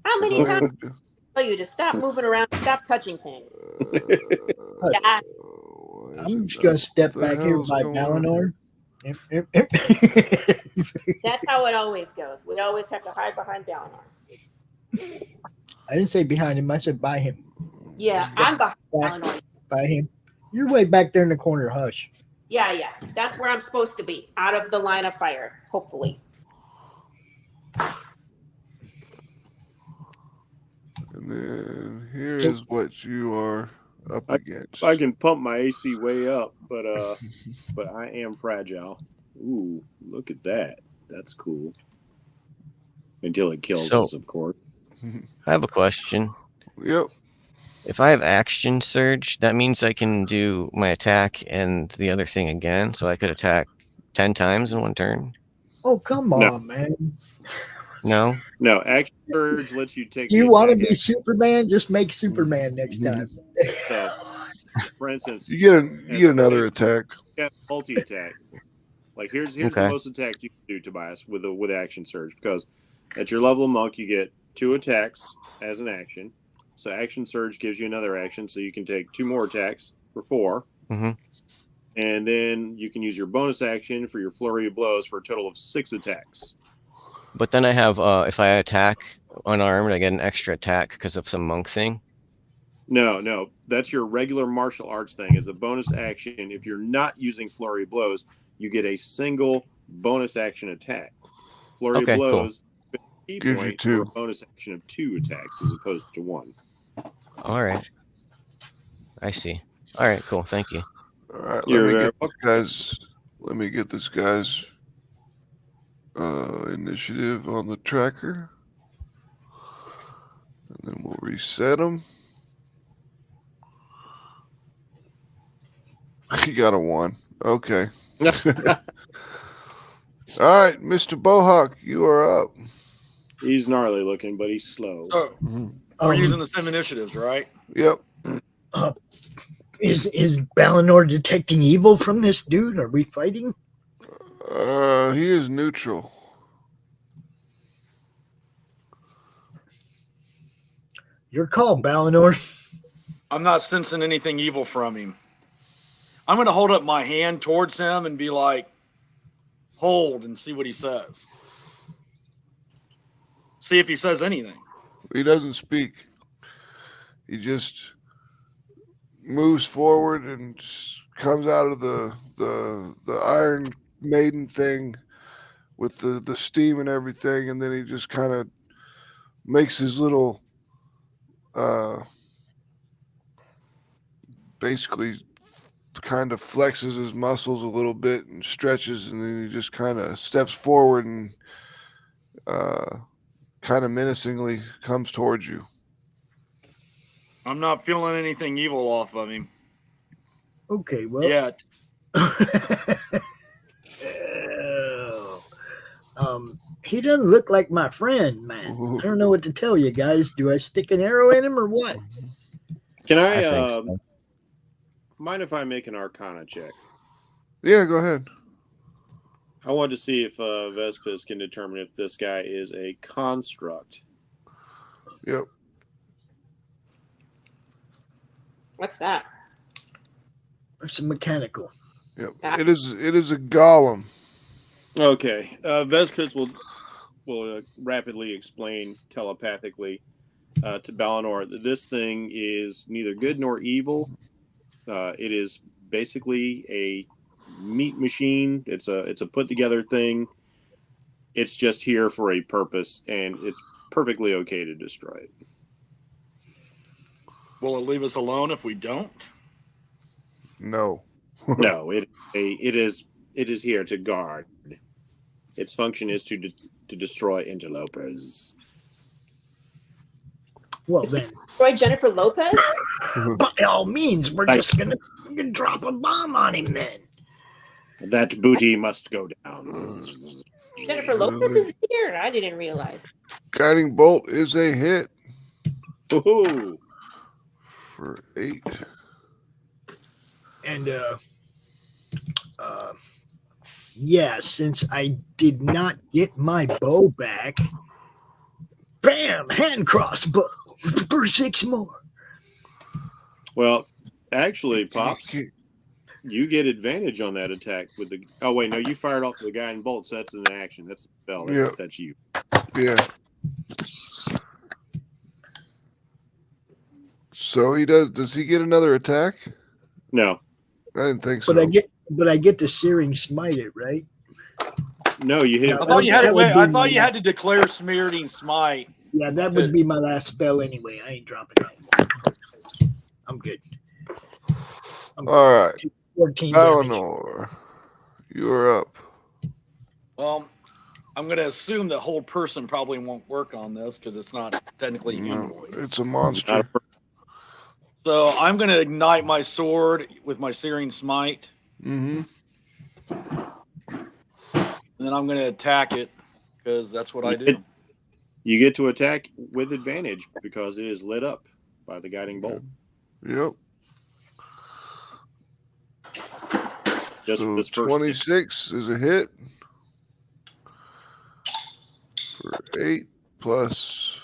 How many That's all times you I tell you to stop moving around, stop touching things? had to do. Yeah. Why is I'm it just gonna not- step what the back here hell's by going on Valinor. That's how it always goes. We always have to hide behind Balnor. I didn't say behind him. I said by him. Yeah, I'm behind Back Balnor. by him. You're way back there in the corner. Hush. Yeah. That's where I'm supposed to be, out of the line of fire, hopefully. And then here is what you are up against. I can pump my AC way up, but I am fragile. Ooh, look at that. That's cool. Until it kills So- us, of course. I have a question. Yep. If I have action surge, that means I can do my attack and the other thing again, so I could attack 10 times in one turn. Oh, come No. on, man. No? No, action surge lets you take. Do you the want to attack be Superman? Just make Superman next time. So, for instance, You get another attack. got multi attack. Like here's Okay. the most attacks you can do, Tobias, with action surge, because at your level of monk you get 2 attacks as an action. So action surge gives you another action, so you can take 2 more attacks for 4. Mhm. And then you can use your bonus action for your flurry of blows for a total of 6 attacks. But then I have, if I attack unarmed, I get an extra attack because of some monk thing. No, that's your regular martial arts thing. As a bonus action, if you're not using flurry of blows, you get a single bonus action attack. Flurry Okay, of cool. blows Gives you point 2. for a bonus action of 2 attacks as opposed to 1. All right. I see. All right, cool. Thank you. All right, You're let me get this guy's initiative on the tracker. And then we'll reset him. He got a 1. Okay. All right, Mr. Bohawk, you are up. He's gnarly looking, but he's slow. So we're using the same initiatives, right? Yep. Is Balinor detecting evil from this dude? Are we fighting? He is neutral. Your call, Balinor. I'm not sensing anything evil from him. I'm going to hold up my hand towards him and be like, hold, and see what he says. See if he says anything. He doesn't speak. He just moves forward and comes out of the Iron Maiden thing with the steam and everything, and then he just kind of makes his little basically kind of flexes his muscles a little bit and stretches, and then he just kind of steps forward and kind of menacingly comes towards you. I'm not feeling anything evil off of him. Okay, well. Yet. He doesn't look like my friend, man. I don't know what to tell you guys. Do I stick an arrow in him or what? Can I so. mind if I make an Arcana check? Yeah, go ahead. I want to see if Vespis can determine if this guy is a construct. Yep. What's that? It's a mechanical. Yep. It is a golem. Okay. Vespis will rapidly explain telepathically to Balinor that this thing is neither good nor evil. It is basically a meat machine. It's a put together thing. It's just here for a purpose, and it's perfectly okay to destroy it. Will it leave us alone if we don't? No. No, it is here to guard. Its function is to destroy interlopers. Well then, Roy Jennifer Lopez? by all means, we're just gonna drop a bomb on him then. That booty must go down. Jennifer Lopez is here. I didn't realize. Guiding bolt is a hit. Ooh. For 8. And yeah, since I did not get my bow back, bam, hand crossbow for 6 more. Well, actually, Pops, you get advantage on that attack with the. Oh wait, no, you fired off the guiding bolt, so that's an action. That's the spell. That's you. Yeah. So he does. Does he get another attack? No. I didn't think so. But I get the searing smite it, right? No, you hit. I thought you had to wait. I thought you had to declare smearing smite. Yeah, that would be my last spell anyway. I ain't dropping that. I'm good. All right. 14 Balinor, you're up. Well, I'm going to assume that whole person probably won't work on this because it's not technically humanoid. It's a monster. So I'm going to ignite my sword with my searing smite. Mm-hmm. And then I'm going to attack it because that's what I do. You get to attack with advantage because it is lit up by the guiding bolt. Yep. Just so this first 26 is a hit for 8 plus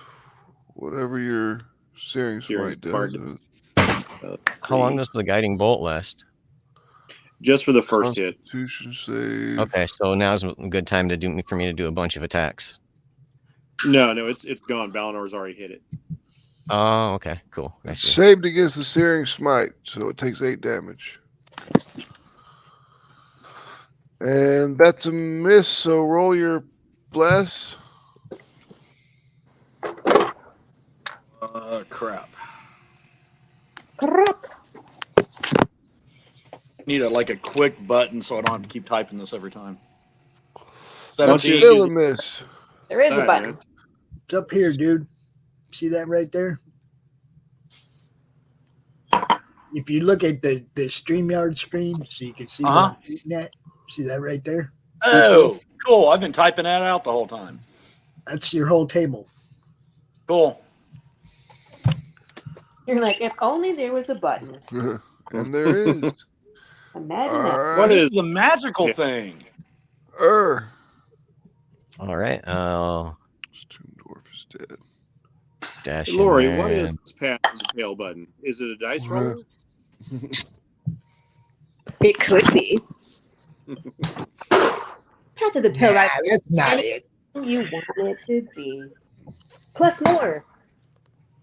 whatever your searing smite does. How long does the guiding bolt last? Just for the first hit. Constitution save. Okay, so now's a good time for me to do a bunch of attacks. No, it's gone. Balinor's already hit it. Oh, okay, cool. It's saved against the searing smite, so it takes 8 damage. And that's a miss, so roll your bless. Crap. Crap. Need a quick button so I don't have to keep typing this every time. That's still a miss. There is a button. Man. It's up here, dude. See that right there? if you look at the StreamYard screen, so you can see what I'm shooting at. See that right there? Oh, cool. I've been typing that out the whole time. That's your whole table. Cool. You're like, if only there was a button. And there is. Imagine that. All What right. is This is a magical thing. All right. Dwarf is dead. Dash. Laurie, in what there. is this path to the tail button? Is it a dice roller? It could be. Path of the pill. Nah, that's not it. You want it to be. Plus more.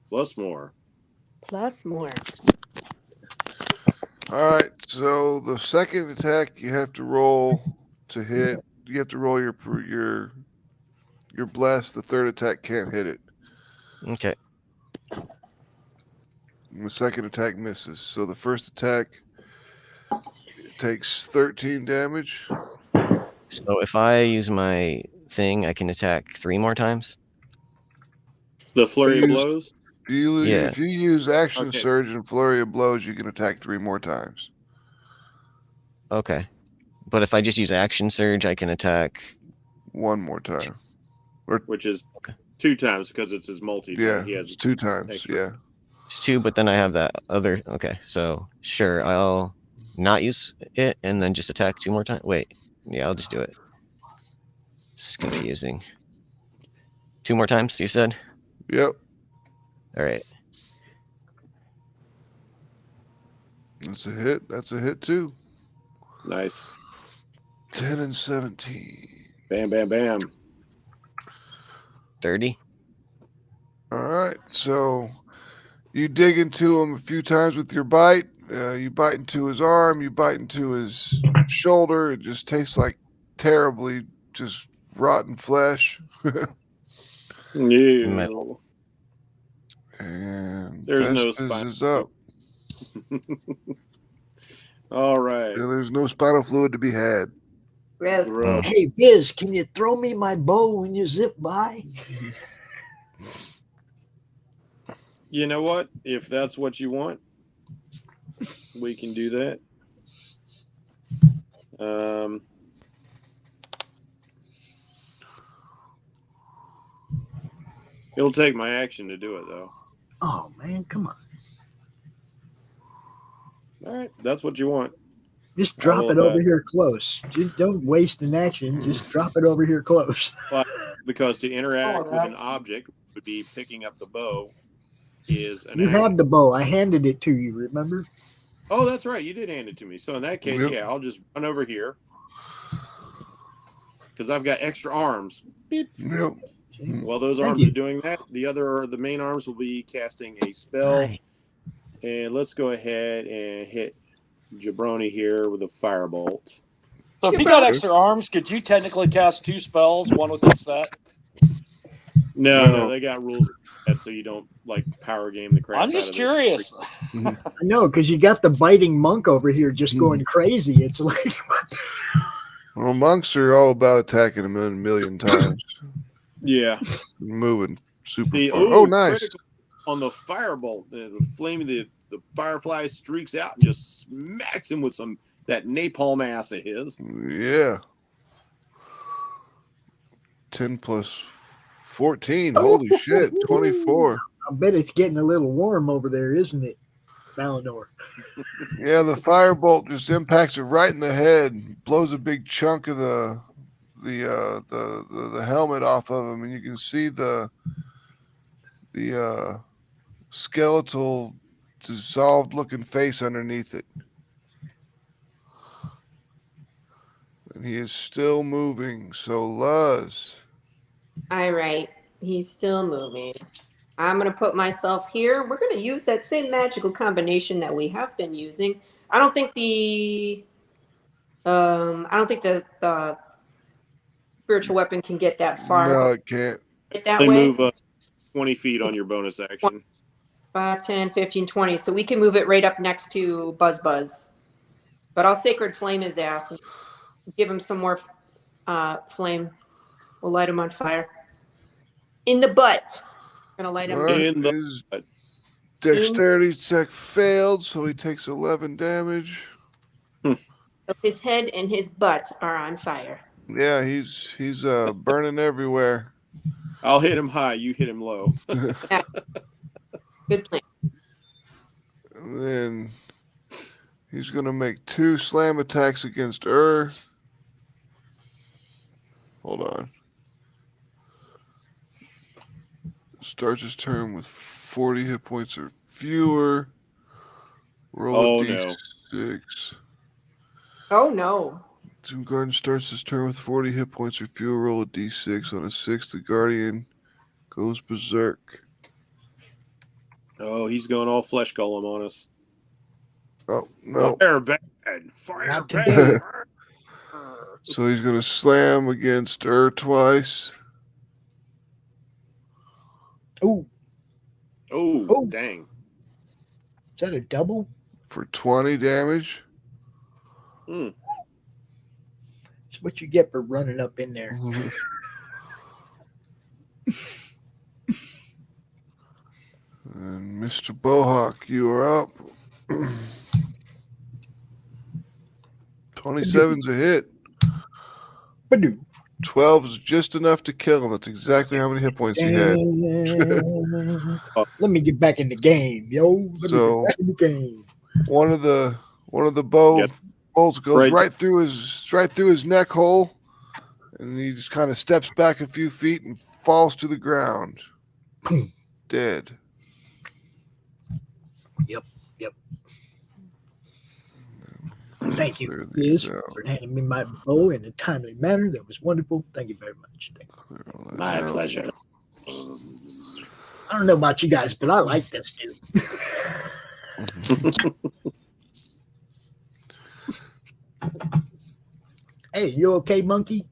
Plus more. Plus more. All right. So the second attack, you have to roll to hit. You have to roll your bless. The third attack can't hit it. Okay. And the second attack misses. So the first attack takes 13 damage. So if I use my thing, I can attack 3 more times. The flurry of Use- blows? Yeah. If you use action Okay. surge and flurry of blows, you can attack 3 more times. Okay. But if I just use action surge, I can attack. 1 more time. Which is Okay. 2 times because it's his multi. Yeah, He it's has 2 times. extra. Yeah. It's 2, but then I have that other. Okay. So sure, I'll not use it and then just attack 2 more times. Wait. Yeah, I'll just do it. It's confusing. 2 more times, you said? Yep. All right. That's a hit. That's a hit too. Nice. 10 and 17. Bam, bam, bam. 30. All right. So you dig into him a few times with your bite. You bite into his arm. You bite into his shoulder. It just tastes like terribly just rotten flesh. Yeah. Metal. And There's no Vestas spine. is up. All right. Yeah, there's no spinal fluid to be had. Gross. Gross. Hey, Viz, can you throw me my bow when you zip by? You know what? If that's what you want, we can do that. It'll take my action to do it, though. Oh, man, come on. All right, that's what you want. Just drop will it over bet. here close. Just don't waste an action. Just drop it over here close. Because to interact with an object would be picking up the bow is an You action. have the bow. I handed it to you, remember? Oh, that's right. You did hand it to me. So in that case, Yep. yeah, I'll just run over here because I've got extra arms. Beep. Yep. While those Thank arms you. are doing that, the main arms will be casting a spell. Right. And let's go ahead and hit Jabroni here with a firebolt. So if you got extra arms, could you technically cast 2 spells, one with each set? No, they got rules so you don't like power game the crap. I'm just curious. I know, because you got the biting monk over here just going crazy. It's like, what the- Well, monks are all about attacking him a million times. Yeah. Moving super The far. Oh, nice. critical on the firebolt, the flame of the firefly streaks out and just smacks him with that napalm ass of his. Yeah. 10 plus 14. Holy shit. 24. I bet it's getting a little warm over there, isn't it, Valinor? Yeah, the firebolt just impacts it right in the head, blows a big chunk of the helmet off of him, and you can see the skeletal dissolved looking face underneath it. And he is still moving. So Luz. All right. He's still moving. I'm going to put myself here. We're going to use that same magical combination that we have been using. I don't think the spiritual weapon can get that far. No, it can't. Get that They way. move 20 feet on your bonus action. 5, 10, 15, 20. So we can move it right up next to Buzz Buzz. But I'll Sacred Flame his ass and give him some more flame. We'll light him on fire. In the butt. Gonna light him. What In the is butt. Dexterity check failed, so he takes 11 damage. So his head and his butt are on fire. Yeah, he's burning everywhere. I'll hit him high. You hit him low. Good plan. And then he's going to make 2 slam attacks against Earth. Hold on. Starts his turn with 40 hit points or fewer. Roll a d6. Oh no. Doom Guardian starts his turn with 40 hit points or fewer. Roll a d6. On a 6, the Guardian goes berserk. Oh, he's going all flesh golem on us. Oh, no. Fire bad. Fire Not bad. today. So he's going to slam against twice. Oh, Oh, dang. is that a double? For 20 damage. Mm. It's what you get for running up in there. And Mr. Bohawk, you are up. 27's a hit. Badoo. 12 is just enough to kill him. That's exactly how many hit points he had. Let me get back in the game, yo. Let me So- get back in the game. One of the bolts goes Right. right through his neck hole, and he just kind of steps back a few feet and falls to the ground, dead. Thank you, Clear these Liz, out. for handing me my bow in a timely manner. That was wonderful. Thank you very much. Thank you. Clear all that My out. pleasure. I don't know about you guys, but I like this dude. Hey, you okay, monkey?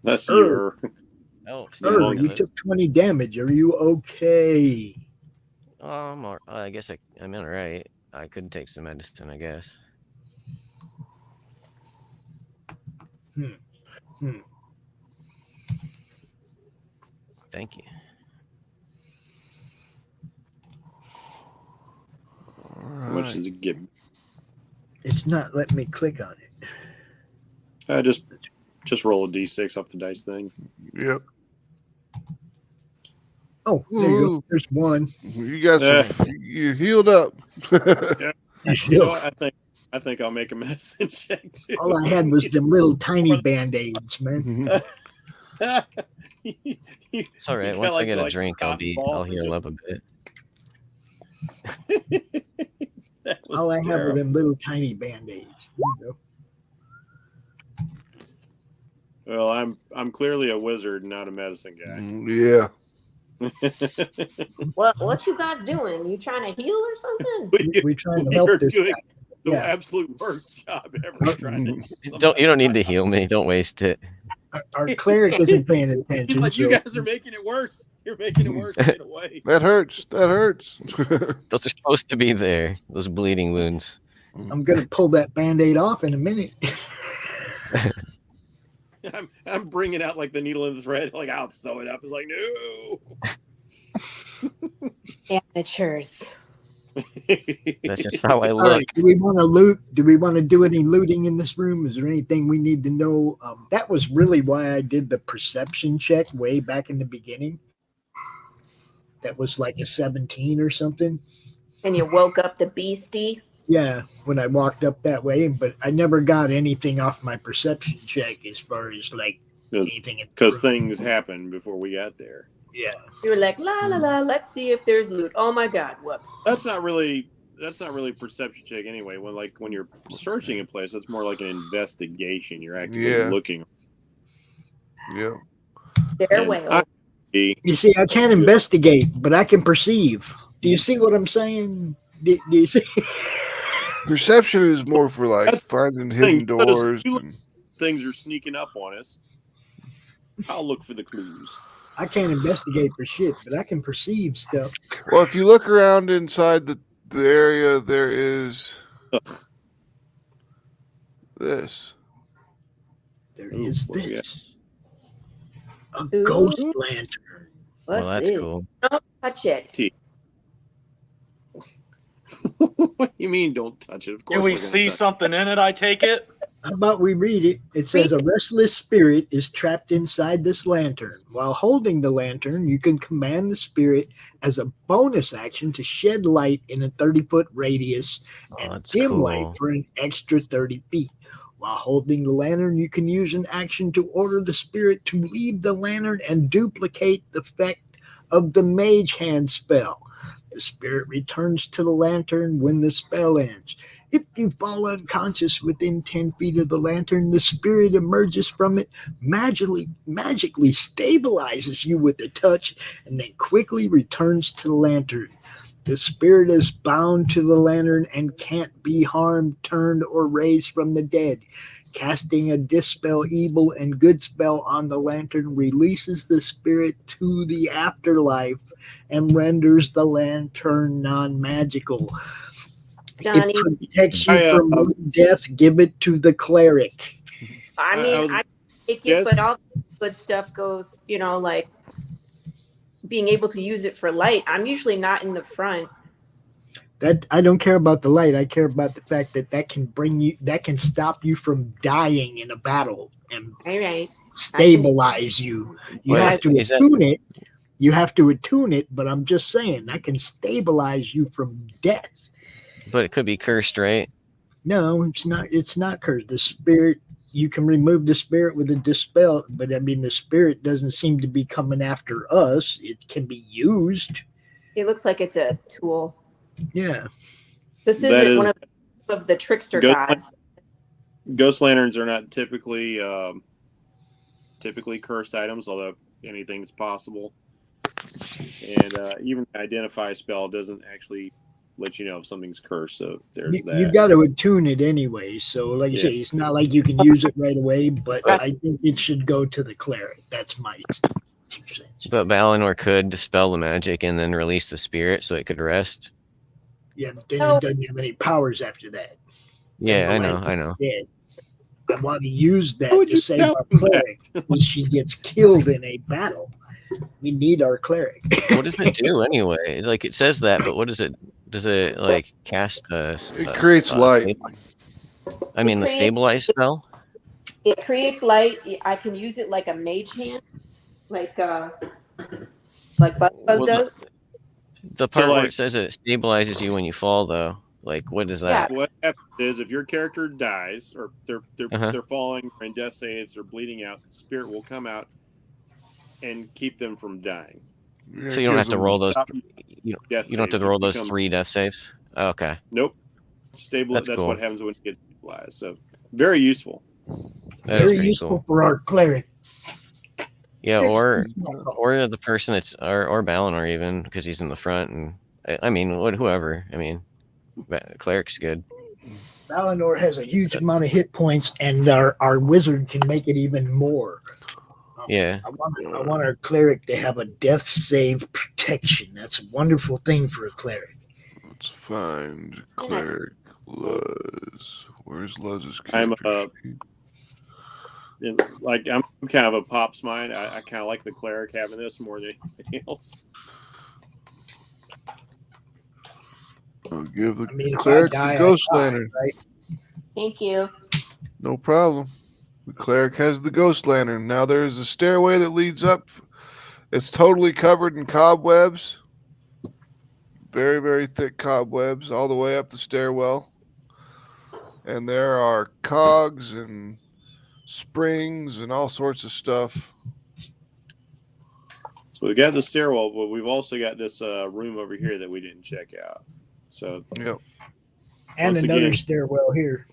That's Earl. your. Oh, Earl, you took 20 damage. Are you okay? I guess I'm all right. I could take some medicine, I guess. Thank you. How much does it get? It's not letting me click on it. Just roll a d6 off the dice thing. Yep. Oh, there you Ooh. go. There's one. You guys, you healed up. You know what? I think I'll make a medicine check too. All I had was them little tiny band-aids, man. It's all right. Once I get a drink, I'll heal up a bit. All I have are them little tiny band-aids. You Well, I'm clearly a wizard, not a medicine guy. Yeah. What you guys doing? You trying to heal or something? know? We're trying to help You're this doing guy. the Yeah. absolute worst job ever. Trying to You don't need to heal me. Don't waste it. Our cleric isn't paying He's attention. like, you so- guys are making it worse. You're making it worse. Get away. That hurts. That hurts. Those are supposed to be there. Those bleeding wounds. I'm going to pull that band-aid off in a minute. I'm bringing out like the needle and the thread. Like, I'll sew it up. It's like, no. Amateurs. That's just how I All look. right, do we want to loot? Do we want to do any looting in this room? Is there anything we need to know? That was really why I did the perception check way back in the beginning. That was like a 17 or something. And you woke up the beastie. Yeah, when I walked up that way, but I never got anything off my perception check as far as like anything. Because things happened before we got there. Yeah. You were like, la la la, let's see if there's loot. Oh my god, whoops. That's not really perception check anyway. When you're searching a place, it's more like an investigation. You're actively looking. Yeah. Stairway. You see, I can't investigate, but I can perceive. Do you see what I'm saying? Do you see? Perception is more for like finding hidden doors. Things are sneaking up on us. I'll look for the clues. I can't investigate for shit, but I can perceive stuff. Well, if you look around inside the area, there is this. There is this. A Ooh. ghost lantern. Well, that's cool. Don't touch it. T. What do you mean don't touch it? Of course Can we we're gonna see touch something in it? I take it. How about we read it? It says a restless spirit is trapped inside this lantern. While holding the lantern, you can command the spirit as a bonus action to shed light in a 30-foot radius and that's dim cool. light for an extra 30 feet. While holding the lantern, you can use an action to order the spirit to leave the lantern and duplicate the effect of the mage hand spell. The spirit returns to the lantern when the spell ends. If you fall unconscious within 10 feet of the lantern, the spirit emerges from it, magically stabilizes you with a touch, and then quickly returns to the lantern. The spirit is bound to the lantern and can't be harmed, turned, or raised from the dead. Casting a dispel evil and good spell on the lantern releases the spirit to the afterlife and renders the lantern non-magical. Johnny. It protects you from death. Give it to the cleric. I mean, I take it, but all the good stuff goes, like being able to use it for light. I'm usually not in the front. That I don't care about the light. I care about the fact that can stop you from dying in a battle and stabilize you. You have to attune it. You have to attune it, but I'm just saying that can stabilize you from death. But it could be cursed, right? No, it's not. It's not cursed. The spirit, you can remove the spirit with a dispel, but I mean the spirit doesn't seem to be coming after us. It can be used. It looks like it's a tool. Yeah. This isn't one of the trickster gods. Ghost lanterns are not typically cursed items, although anything's possible. And even the identify spell doesn't actually let you know if something's cursed. So there's that. You got to attune it anyway. So like you say, it's not like you can use it right away, but I think it should go to the cleric. That's my 2 cents. But Valinor could dispel the magic and then release the spirit so it could rest. Yeah, but then it doesn't have any powers after that. Yeah, I know. Dead. I want to use that to save our cleric when she gets killed in a battle. We need our cleric. What does it do anyway? Like it says that, but what does it? Does it like cast it creates light. I mean, the stabilize spell. It creates light. I can use it like a mage hand, like Buzz does. The part where it says it stabilizes you when you fall, though, like what is that? What happens is if your character dies or they're falling or in death saves or bleeding out, the spirit will come out and keep them from dying. So you don't have to roll those. You don't have to roll those 3 death saves. Oh, okay. Nope. Stable. That's cool. what happens when it gets stabilized. So very useful. Very useful for our cleric. Yeah, or the person that's or Valinor even because he's in the front, and I mean whoever. I mean, cleric's good. Valinor has a huge amount of hit points, and our wizard can make it even more. Yeah. I want our cleric to have a death save protection. That's a wonderful thing for a cleric. Let's find cleric Luz. Where's Luz's I'm character? I'm kind of a Pop's mind. I kind of like the cleric having this more than anything else. I'll give the cleric the ghost lantern. Right? Thank you. No problem. The cleric has the ghost lantern. Now there's a stairway that leads up. It's totally covered in cobwebs. Very, very thick cobwebs all the way up the stairwell. And there are cogs and springs and all sorts of stuff. So we got the stairwell, but we've also got this room over here that we didn't check out. So and another stairwell here.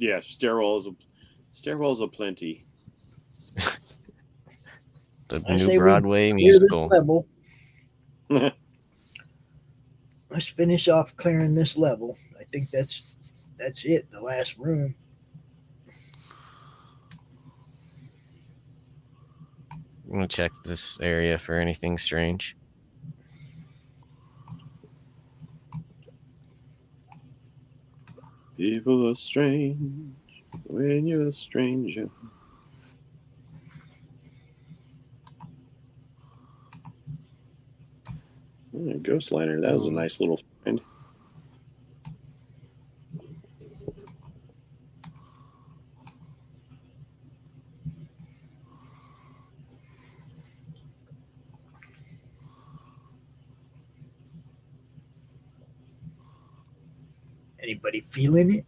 Yeah, stairwells aplenty. The new Broadway musical. Level. Let's finish off clearing this level. I think that's it. The last room. I'm gonna check this area for anything strange. People are strange when you're a stranger. Ghost lantern. That was a nice little find. Anybody feeling it?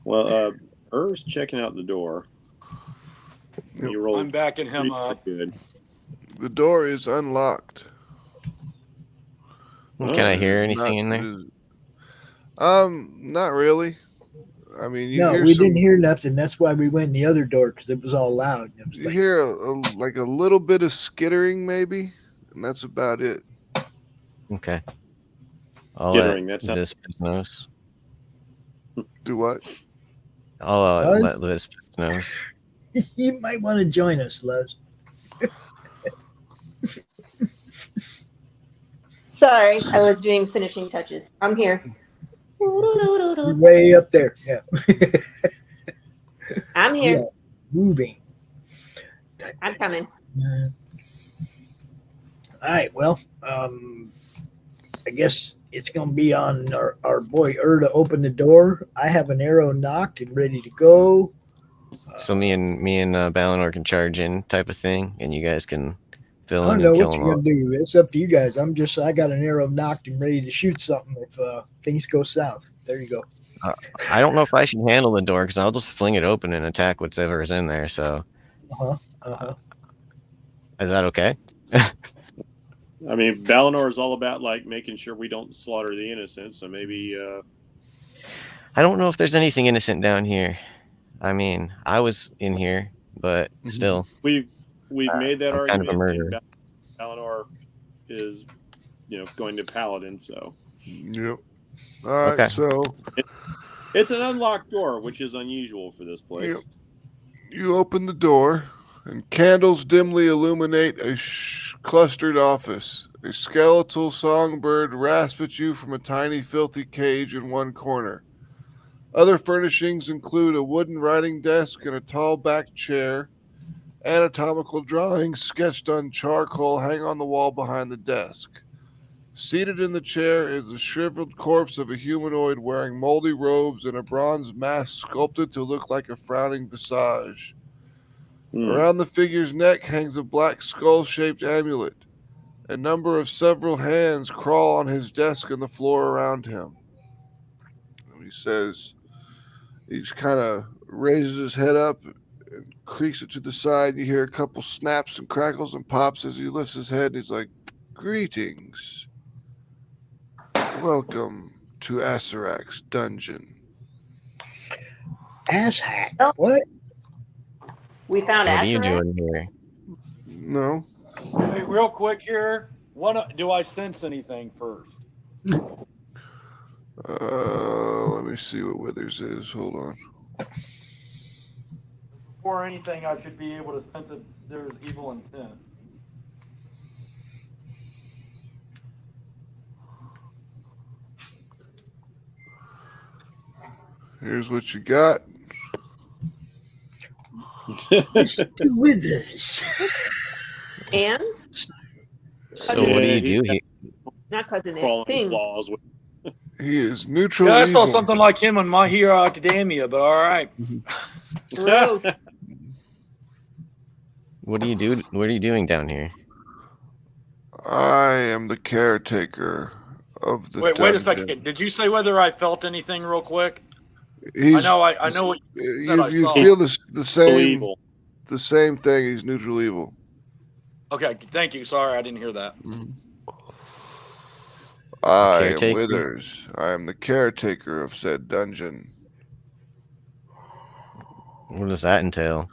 Well, Earl's checking out the door. Yep. He rolled I'm backing him up. good. The door is unlocked. Can I hear anything in there? Not really. I mean, you No, hear we some, didn't hear nothing. That's why we went in the other door because it was all loud. It was you like, hear like a little bit of skittering, maybe, and that's about it. Okay. I'll Skittering, let that this knows. Do what? I'll Buzz? let this knows. you might want to join us, Loves. Sorry, I was doing finishing touches. I'm here. You're way up there. Yeah. I'm here. Yeah. Moving. I'm coming. All right. Well, I guess it's going to be on our boy to open the door. I have an arrow knocked and ready to go. So me and Ballinor can charge in, type of thing, and you guys can fill I don't in know and kill what them you're all. going to do. It's up to you guys. I got an arrow knocked and ready to shoot something if things go south. There you go. I don't know if I should handle the door because I'll just fling it open and attack whatever is in there. So, is that okay? I mean, Ballinor is all about like making sure we don't slaughter the innocent. So maybe. I don't know if there's anything innocent down here. I mean, I was in here, but still. We've made that I'm kind of a argument. murderer. And Ballinor is, going to Paladin. So. Yep. All right. Okay. So It's an unlocked door, which is unusual for this place. Yep. You open the door, and candles dimly illuminate a clustered office. A skeletal songbird rasps at you from a tiny, filthy cage in one corner. Other furnishings include a wooden writing desk and a tall back chair. Anatomical drawings sketched on charcoal hang on the wall behind the desk. Seated in the chair is the shriveled corpse of a humanoid wearing moldy robes and a bronze mask sculpted to look like a frowning visage. Around the figure's neck hangs a black skull-shaped amulet. A number of several hands crawl on his desk and the floor around him. And he says, he just kind of raises his head up and creaks it to the side. You hear a couple snaps and crackles and pops as he lifts his head, and he's like, "Greetings. Welcome to Asarak's dungeon." Asshack. Oh. What? We found What are you Asarak. doing here? No. Hey, real quick here. Do I sense anything first? Let me see what Withers is. Hold on. Before anything, I should be able to sense that there's evil intent. Here's what you got. Mr. Withers. And So what do you do here? not cousin Crawling thing. claws. He is neutral. Yeah, I saw evil. something like him in My Hero Academia, but all right. Gross. What do you do? What are you doing down here? I am the caretaker of the Wait a dungeon. second. Did you say whether I felt anything real quick? He's, I know what you said I you saw. feel the same Evil. the same thing. He's neutral evil. Okay, thank you. Sorry, I didn't hear that. I am Caretaker? Withers. I am the caretaker of said dungeon. What does that entail?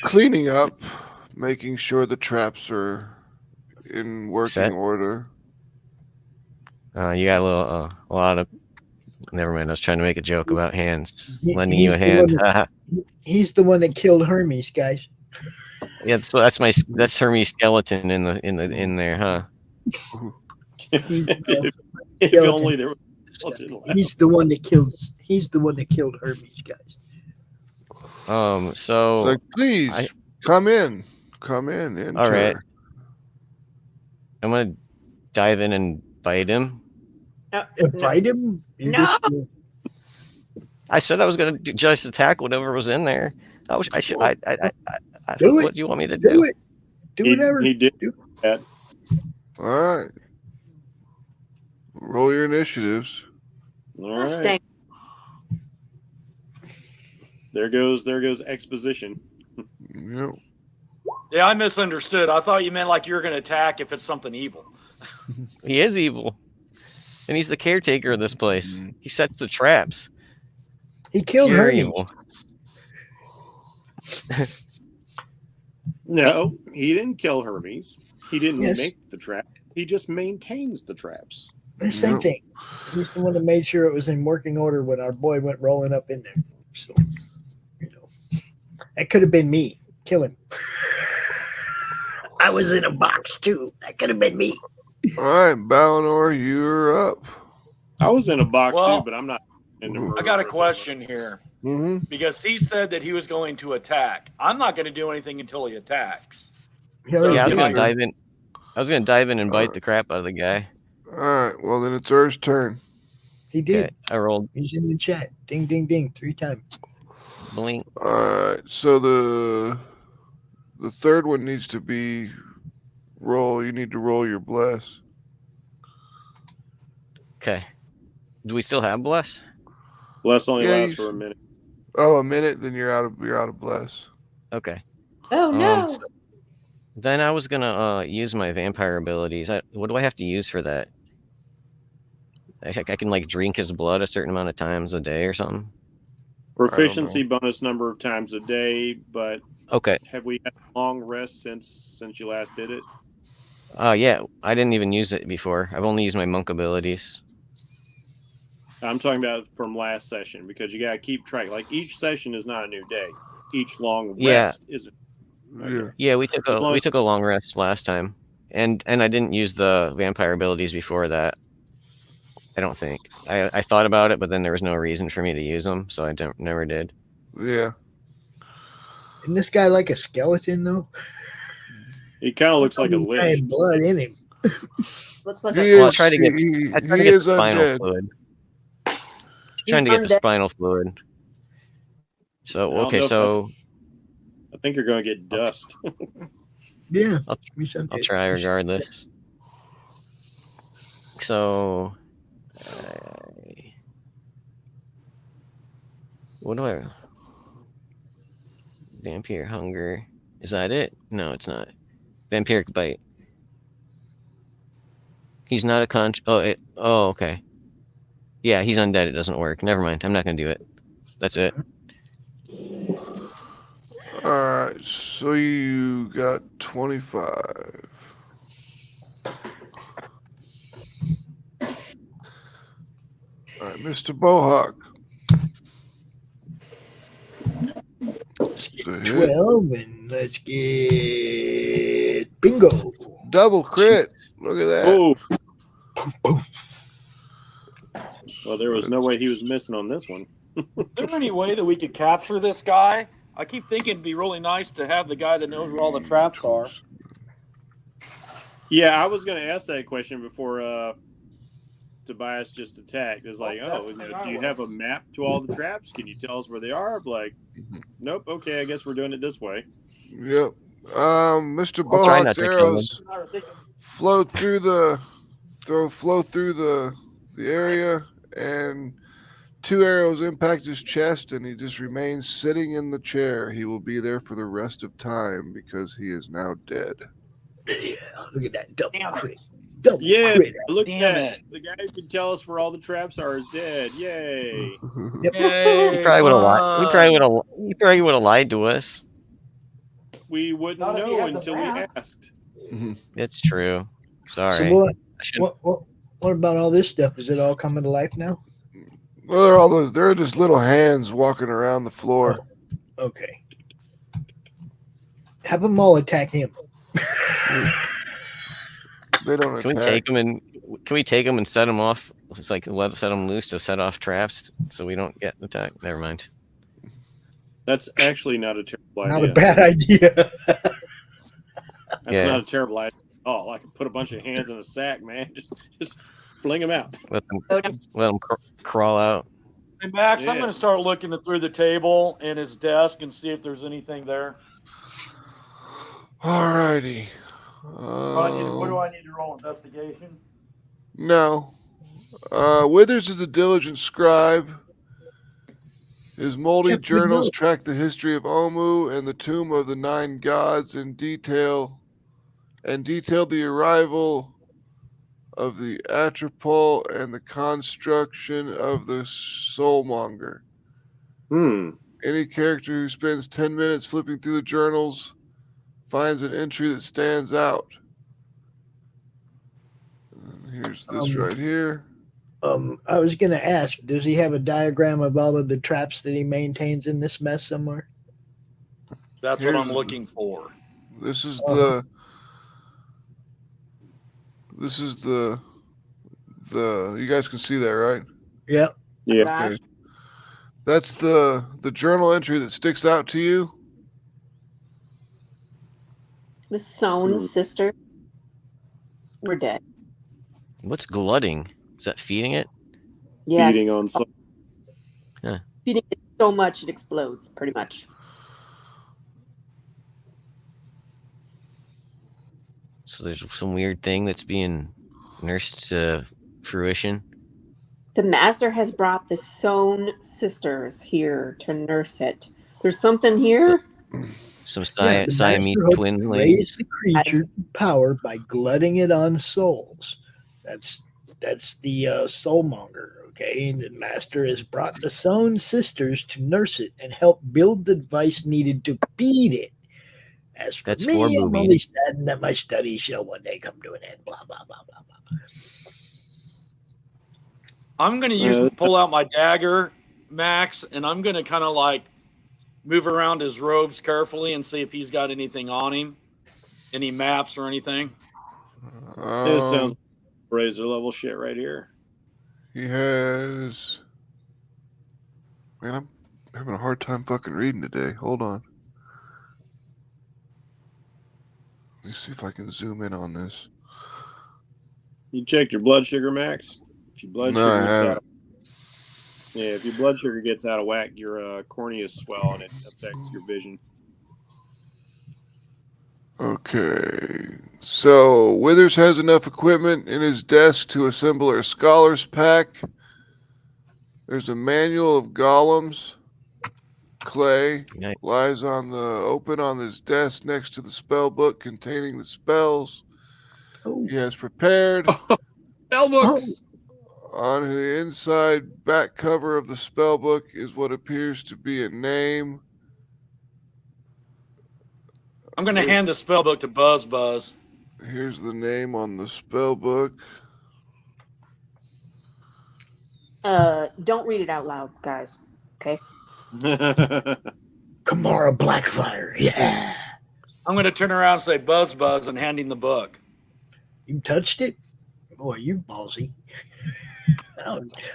Cleaning up, making sure the traps are in working Set? order. You got a lot of. Never mind. I was trying to make a joke about hands. He- Lending you a he's the hand. one He's the one that killed Hermes, guys. Yeah, that's Hermes skeleton in there, huh? He's, If only there was skeleton left. he's the one that killed. He's the one that killed Hermes, guys. So Like, please I- come in. Come in. Enter. all right. I'm gonna dive in and bite him. No, Bite him? You're No. just- I said I was gonna just attack whatever was in there. I should. I Do it. What do you want me to do do? it. Do whatever. He did Do- that. All right. Roll your initiatives. All Gosh right. dang. There goes exposition. Yep. Yeah, I misunderstood. I thought you meant like you're going to attack if it's something evil. He is evil, and he's the caretaker of this place. Mhm. He sets the traps. He killed Pure her. evil. No, he didn't kill Hermes. He didn't Yes. make the trap. He just maintains the traps. The same Yep. thing. He's the one that made sure it was in working order when our boy went rolling up in there. So, that could have been me. Kill him. I was in a box too. That could have been me. All right, Balnor, you're up. I was in a box Well, too, but I'm not in the I got a question here Mm-hmm. because he said that he was going to attack. I'm not going to do anything until he attacks. He already Yeah, I was did. gonna dive in. I was gonna dive in and bite the crap out of the guy. All right, well, then it's Earl's turn. He did. Okay, I rolled He's in the chat. Ding, ding, ding. 3 times. blink. All right, so the third one needs to be roll. You need to roll your bless. Okay. Do we still have bless? Bless only Yeah, lasts you- for a minute. Oh, a minute, then you're out of bless. Okay. Oh no. So then I was gonna use my vampire abilities. What do I have to use for that? I can like drink his blood a certain amount of times a day or something. Proficiency bonus number of times a day, but Okay. have we had a long rest since you last did it? Yeah, I didn't even use it before. I've only used my monk abilities. I'm talking about from last session because you got to keep track. Like each session is not a new day. Each long Yeah. rest is. Yeah. Yeah, we took As long as- a long rest last time, and I didn't use the vampire abilities before that. I don't think I thought about it, but then there was no reason for me to use them, so I never did. Yeah. Isn't this guy like a skeleton though? He kind of looks like a He lich. had blood in him. Looks like He a, Well, I is. tried to get- he I tried to he get is the spinal undead. fluid. he's Trying to get the undead. spinal fluid. So don't okay, know if so I think you're going to get dust. Yeah. I'll- he's I'll undead. try regardless. So, what do I? Vampire hunger. Is that it? No, it's not. Vampiric bite. He's not a Oh, okay. Yeah, he's undead. It doesn't work. Never mind. I'm not gonna do it. That's it. All right, so you got 25. All right, Mr. Bohawk. Let's It's a get hit. 12 and let's get bingo. Double crit. Look at that. Oh. Well, there was no way he was missing on this one. Is there any way that we could capture this guy? I keep thinking it'd be really nice to have the guy that knows where all the traps are. Yeah, I was going to ask that question before Tobias just attacked. It was like, do you have a map to all the traps? Can you tell us where they are? I'm like, nope. Okay, I guess we're doing it this way. Yep. Mr. I'll try not Bohawk's to kill him. arrows flow through the area, and 2 arrows impact his chest, and he just remains sitting in the chair. He will be there for the rest of time because he is now dead. Yeah, look at that double Damn it. crit. Double Yeah, crit. look Damn at it. that. The guy who can tell us where all the traps are is dead. Yay. Yep. Yay, He probably would have lied. fun. He probably would have lied to us. We wouldn't Not if he know had the until we map. asked. It's true. Sorry. So what, I should- what about all this stuff? Is it all coming to life now? Well, they're all those. They're just little hands walking around the floor. Okay. Have them all attack him. They don't Can we attack. take him and set him off? It's like set him loose to set off traps so we don't get attacked. Never mind. That's actually not a terrible idea. Not a bad idea. That's Yeah. not a terrible idea. Oh, I can put a bunch of hands in a sack, man. Just fling them out. Let them Go down. crawl out. Hey, Max, I'm Yeah. going to start looking through the table and his desk and see if there's anything there. Alrighty. What do I need to roll? Investigation? No. Withers is a diligent scribe. His moldy Kept me journals note. track the history of Omu and the tomb of the 9 gods in detail, and detailed the arrival of the Atropole and the construction of the Soulmonger. Any character who spends 10 minutes flipping through the journals finds an entry that stands out. And here's this right here. I was going to ask, does he have a diagram of all of the traps that he maintains in this mess somewhere? That's what I'm looking for. This is the you guys can see that, right? Yep. Yeah. Gosh. Okay. That's the journal entry that sticks out to you. The Sohn sister. We're dead. What's glutting? Is that feeding it? Yes. Feeding on some. Feeding it so much it explodes, pretty much. So there's some weird thing that's being nursed to fruition. The master has brought the Sohn sisters here to nurse it. There's something here. Some Yeah, the Siamese master hopes twin to ladies. raise the creature to power by glutting it on souls. That's the soulmonger. Okay, and the master has brought the Sohn sisters to nurse it and help build the device needed to feed it. As for That's me, for I'm boobies. only saddened that my studies shall one day come to an end. Blah blah blah blah blah. I'm going to pull out my dagger, Max, and I'm going to kind of like move around his robes carefully and see if he's got anything on him, any maps or anything. This sounds razor level shit right here. He has. Man, I'm having a hard time fucking reading today. Hold on. Let me see if I can zoom in on this. You checked your blood sugar, Max? If your blood No, I sugar gets haven't. out of if your blood sugar gets out of whack, your corneas swell and it affects your vision. Okay. So, Withers has enough equipment in his desk to assemble a scholar's pack. There's a manual of golems. Clay Nice. lies open on his desk next to the spell book containing the spells he has prepared. Spell books! On the inside back cover of the spell book is what appears to be a name. I'm going to hand the spell book to Buzz. Here's the name on the spell book. Don't read it out loud, guys. Okay. Kamara Blackfire, yeah. I'm going to turn around and say Buzz and hand him the book. You touched it? Boy, you ballsy.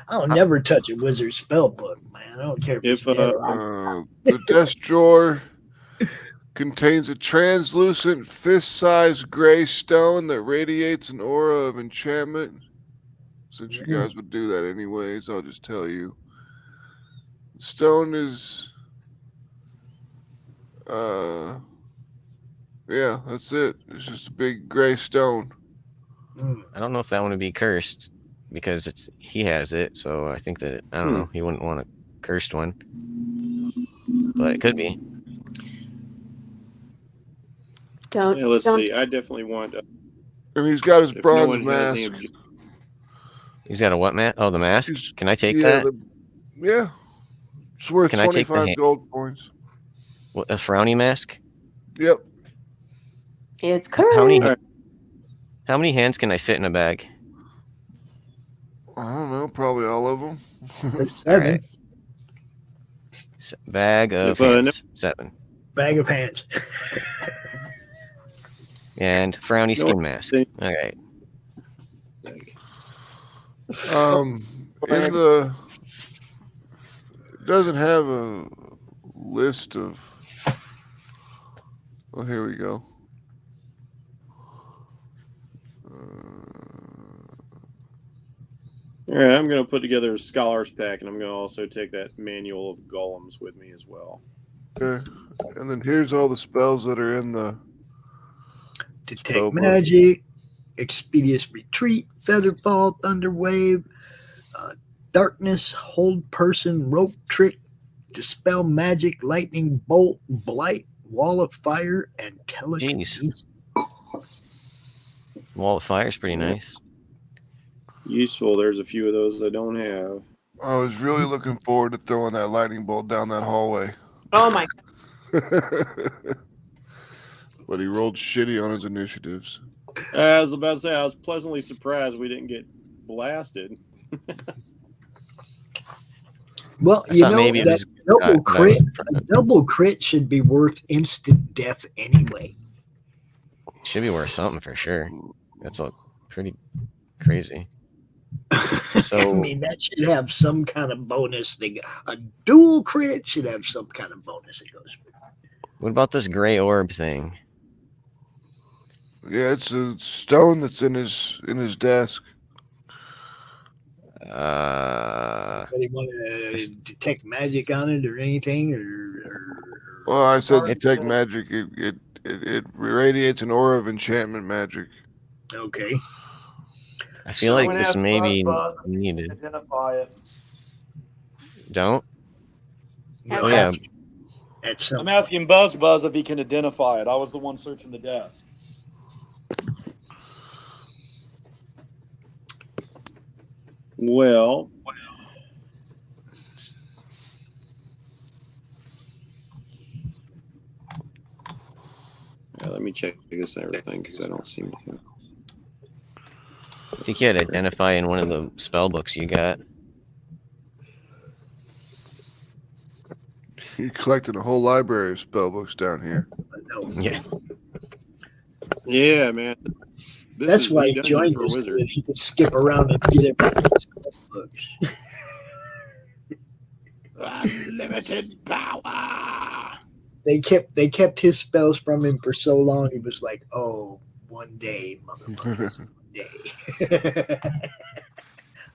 I'll never touch a wizard's spell book, man. I don't care if it's dead or alive. The desk drawer contains a translucent fist-sized gray stone that radiates an aura of enchantment. Since you guys would do that anyways, I'll just tell you. The stone is... yeah, that's it. It's just a big gray stone. I don't know if that one would be cursed because he has it, so I think that I don't know. He wouldn't want a cursed one, but it could be. Don't. Yeah, let's don't, see. I definitely want. And he's got his If no bronze one has any mask. He's got a what mask? Oh, the mask. Can I take Yeah, that? yeah. It's worth Can I take the 25 hand? gold coins. What, a frowny mask? Yep. It's cursed. How many hands can I fit in a bag? I don't know, probably all of them. All right. Bag of hands. 7. Bag of hands. And frowny skin mask. All right. In the it doesn't have a list of. Oh, here we go. All right, I'm going to put together a scholars pack, and I'm going to also take that manual of golems with me as well. Okay. And then here's all the spells that are in the Detect spell book. magic, expeditious retreat, featherfall, thunderwave, darkness, hold person, rope trick, dispel magic, lightning bolt, blight, wall of fire, and telekinesis. Wall of Fire is pretty nice. Useful. There's a few of those I don't have. I was really looking forward to throwing that lightning bolt down that hallway. Oh my! But he rolled shitty on his initiatives. I was about to say, I was pleasantly surprised we didn't get blasted. Well, I you thought know maybe it that was- a double crit should be worth instant death anyway. Should be worth something for sure. That's pretty crazy. So I mean, that should have some kind of bonus thing. A dual crit should have some kind of bonus that goes with it. what about this gray orb thing? Yeah, it's a stone that's in his desk. Anybody want to detect magic on it or anything? Well, I said Hard detect to- magic. It radiates an aura of enchantment magic. Okay. I feel I'm like gonna this ask may be Buzz to needed. Identify it. Don't? Yeah, Oh yeah. That's some. I'm asking Buzz if he can identify it. I was the one searching the desk. Well, let me check this everything because I don't see anything. I think you had to identify in one of the spell books you got. You're collecting a whole library of spell books down here. No. Yeah. Yeah, man. This That's is why the he dungeon joined for a us, so wizard. that he could skip around and get everything. Unlimited power. They kept his spells from him for so long. He was like, "Oh, one day, motherfuckers, one day,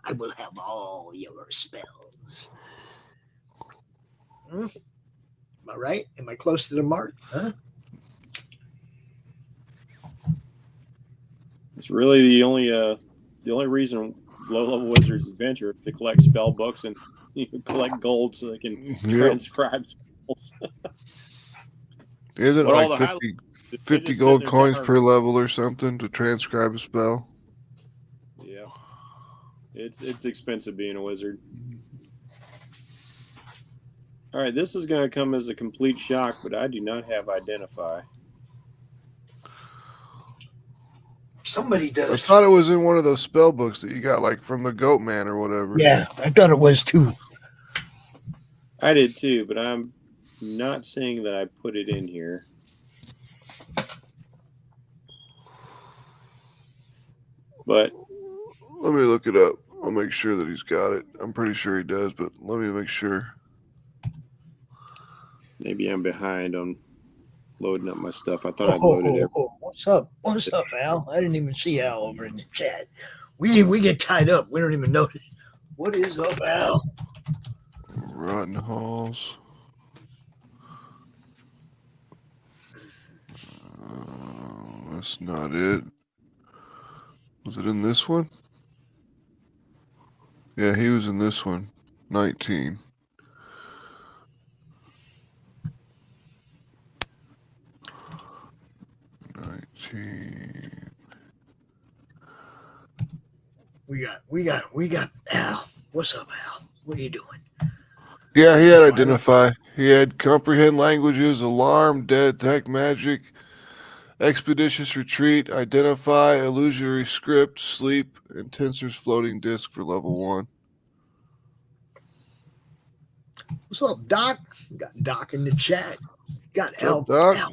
I will have all your spells." Am I right? Am I close to the mark? Huh? It's really the only reason low-level wizards adventure is to collect spell books and collect gold so they can Yep. transcribe spells. Isn't it But all like the high- 50 just gold sit in their coins tower. per level or something to transcribe a spell? Yeah, it's expensive being a wizard. All right, this is going to come as a complete shock, but I do not have identify. Somebody I does. thought it was in one of those spell books that you got like from the Goat Man or whatever. Yeah, I thought it was too. I did too, but I'm not seeing that I put it in here. But Let me look it up. I'll make sure that he's got it. I'm pretty sure he does, but let me make sure. maybe I'm behind on loading up my stuff. I thought I'd loaded it. What's up? What's up, Al? I didn't even see Al over in the chat. We get tied up. We don't even notice. What is up, Al? Rotten Halls. That's not it. Was it in this one? Yeah, he was in this one. 19. We got Al. What's up, Al? What are you doing? Yeah, he had identify. He had comprehend languages, alarm, detect magic, expeditious retreat, identify, illusory script, sleep, and tensor's floating disk for level 1. What's up, Doc? We got Doc in the chat. Got What's Al. up, Doc?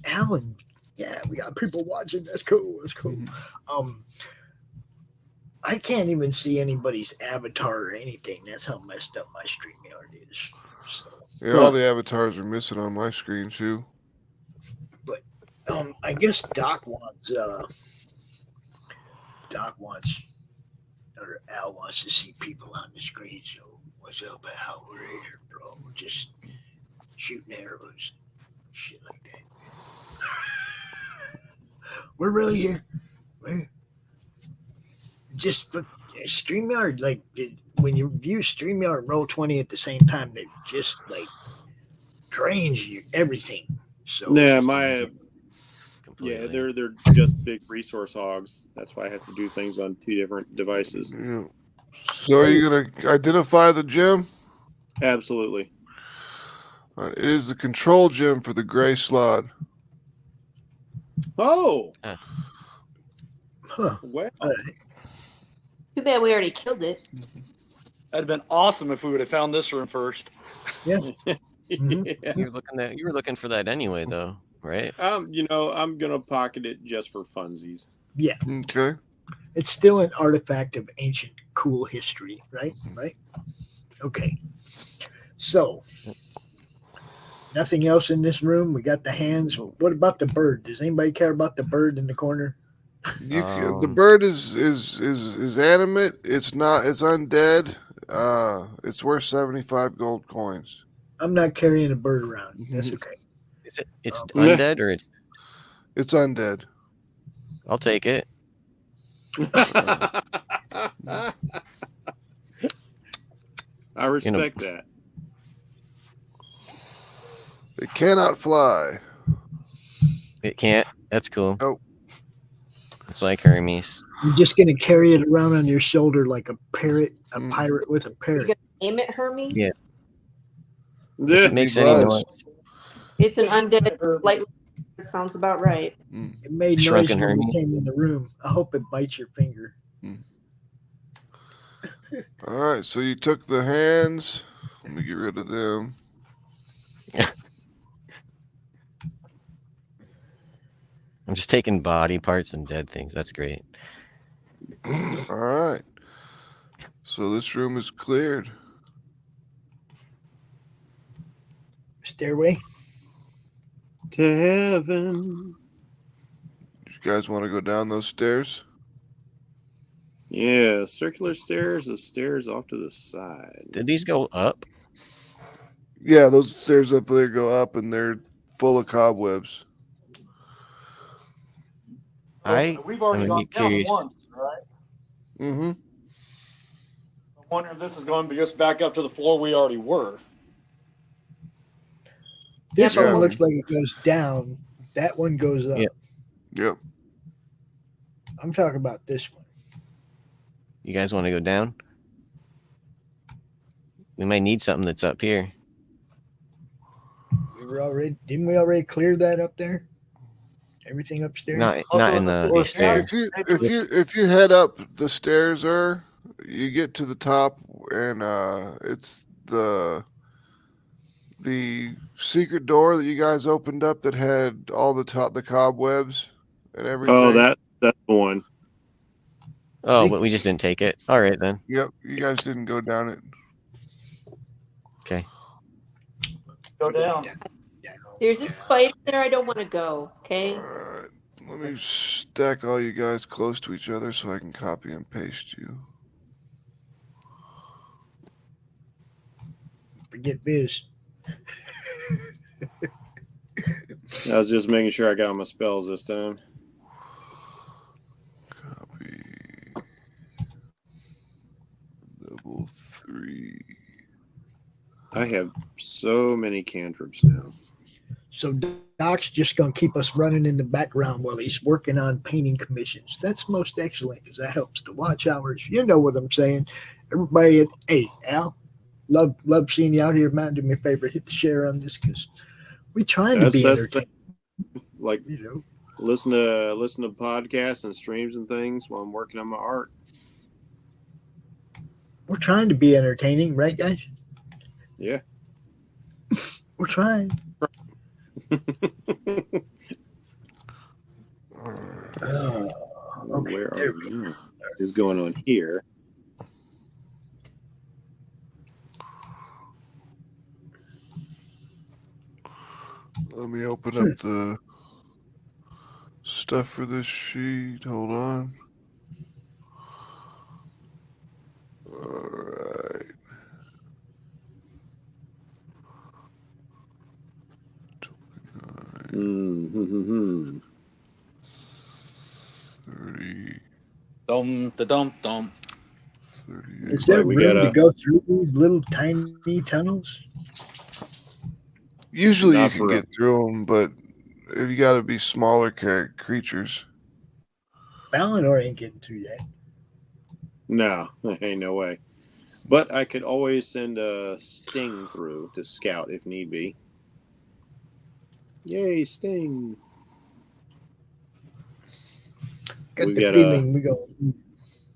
Al, and yeah, we got people watching. That's cool. That's cool. I can't even see anybody's avatar or anything. That's how messed up my StreamYard is. So, Yeah, all the avatars are missing on my screen too. I guess Doc wants Another Al wants to see people on the screen, so what's up, Al? We're here, bro. We're just shooting arrows, shit like that. We're really here. We're just StreamYard, like when you view StreamYard and Roll20 at the same time, it just like drains you everything. So Yeah, Completely. they're just big resource hogs. That's why I have to do things on 2 different devices. Yeah. So are you gonna identify the gem? Absolutely. All right, it is the control gem for the gray slot. Oh, huh. well. Too bad we already killed it. That'd have been awesome if we would have found this room first. Yeah. Yeah. You were looking for that anyway, though, right? I'm gonna pocket it just for funsies. Yeah. Okay. It's still an artifact of ancient cool history, right? Right. Okay. So nothing else in this room. We got the hands. What about the bird? Does anybody care about the bird in the corner? The bird is animate. It's not. It's undead. It's worth 75 gold coins. I'm not carrying a bird around. That's okay. It's undead or it's undead. I'll take it. I respect that. It cannot fly. It can't. That's cool. Oh. It's like Hermes. You're just gonna carry it around on your shoulder like a parrot, a pirate with a You parrot. gonna name it Hermes? Yeah. If it makes He any was. noise. It's an undead light. It sounds about right. It made noise Shrunken when we Hermes. came in the room. I hope it bites your finger. All right. So you took the hands. Let me get rid of them. I'm just taking body parts and dead things. That's great. All right. So this room is cleared. Stairway. To heaven. You guys want to go down those stairs? Yeah, circular stairs, the stairs off to the side. Did these go up? Yeah, those stairs up there go up, and they're full of cobwebs. We've already I'm gone down curious. once, right? Mm-hmm. I wonder if this is going to just back up to the floor we already were. This Yeah. one looks like it goes down. That one goes up. Yep. Yep. I'm talking about this one. You guys want to go down? We might need something that's up here. Didn't we already clear that up there? Everything upstairs? Not in the Well, stairs. If you head up the stairs, you get to the top, and it's the secret door that you guys opened up that had all the cobwebs and everything. Oh, that's the one. Oh, but we just didn't take it. All right then. Yep, you guys didn't go down it. Okay. Go down. There's a spider there. I don't want to go. Okay. All right, let me stack all you guys close to each other so I can copy and paste you. Forget Biz. I was just making sure I got my spells this time. Copy. Level 3. I have so many cantrips now. So Doc's just going to keep us running in the background while he's working on painting commissions. That's most excellent because that helps the watch hours. You know what I'm saying. Everybody, hey, Al, love seeing you out here, man. Do me a favor, hit the share on this because we're trying to be entertaining. Like, listen to podcasts and streams and things while I'm working on my art. We're trying to be entertaining, right, guys? Yeah. We're trying. Okay, Where there are we now? What is going on here? Let me open up the stuff for this sheet. Hold on. Mm-hmm. 30, Dum da dum dum. 38. Is there Like we room got to a- go through these little tiny tunnels? Usually you Not can for get through them, but you got to be smaller creatures. Balinor ain't getting through that. No, ain't no way. But I could always send a Sting through to scout if need be. Yay, Sting! Got We the got feeling we're going to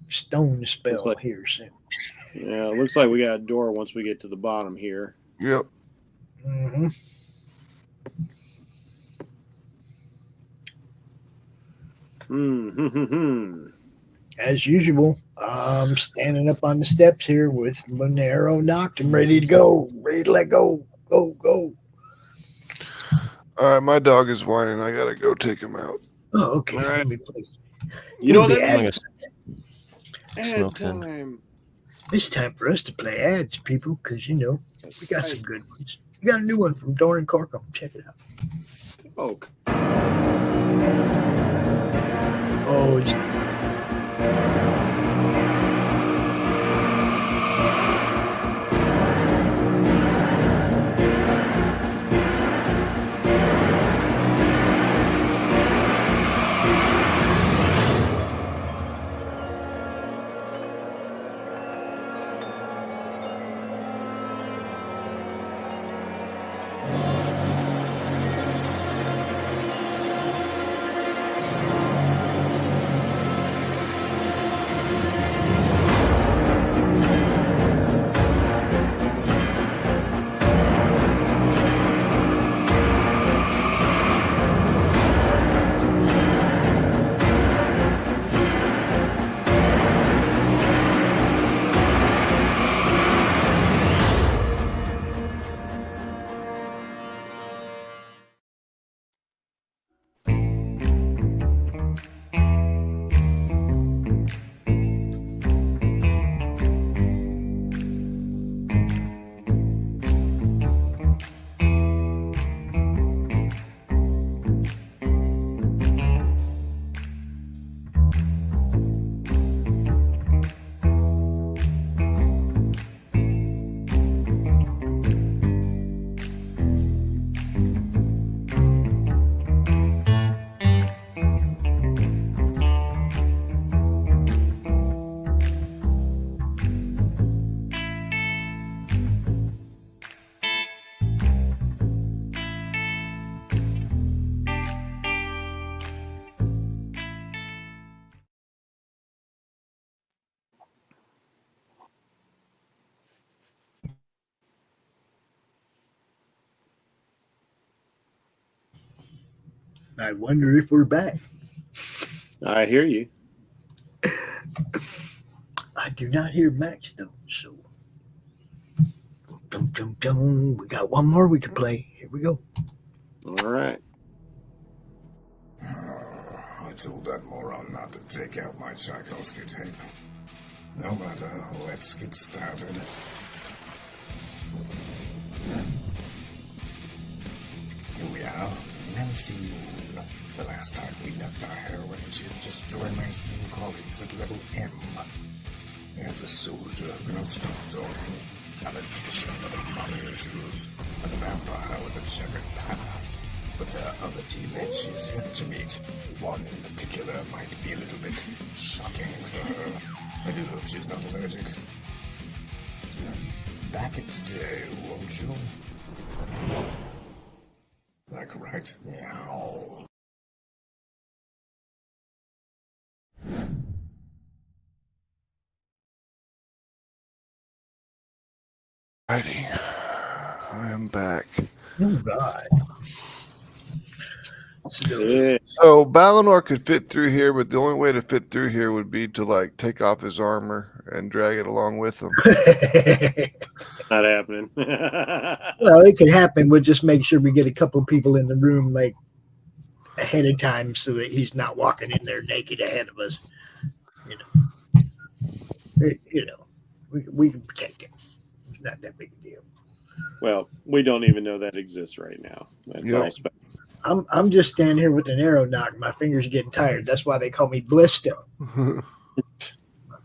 stone spell like- here soon. Yeah, it looks like we got a door once we get to the bottom here. Yep. Mm-hmm. Mm-hmm. As usual, I'm standing up on the steps here with an arrow knocked and ready to go. Ready to let go. Go, go. All right, my dog is whining. I got to go take him out. Oh, okay. All right. Let me play. You know what Ooh, that the means? Ad smoke then. time. It's time for us to play ads, people, because, you know, we got some good ones. We got a new one from Doran Corkum. Check it out. Oh, Oh, it's I wonder if we're back. I hear you. I do not hear Max, though, so. Dum, dum, dum. We got one more we can play. Here we go. All right. I told that moron not to take out my Tchaikovsky tape. No matter, let's get started. Here we are, Nancy Moon. The last time we left our heroine, she had just joined my esteemed colleagues at level M. And the soldier who cannot stop talking, an addiction to the mommy issues, and a vampire with a checkered past. But there are other teammates she's yet to meet. One in particular might be a little bit shocking for her. I do hope she's not allergic. Back it today, won't you? Like right meow. Righty. I am back. Oh, God. Yeah. So Balinor could fit through here, but the only way to fit through here would be to like take off his armor and drag it along with him. Not happening. Well, it could happen. We'll just make sure we get a couple people in the room like ahead of time so that he's not walking in there naked ahead of us. We can protect him. It's not that big a deal. Well, we don't even know that exists right now. That's Yep. all I'm just standing here with an arrow knock. My fingers are getting tired. That's why they call me Blister. My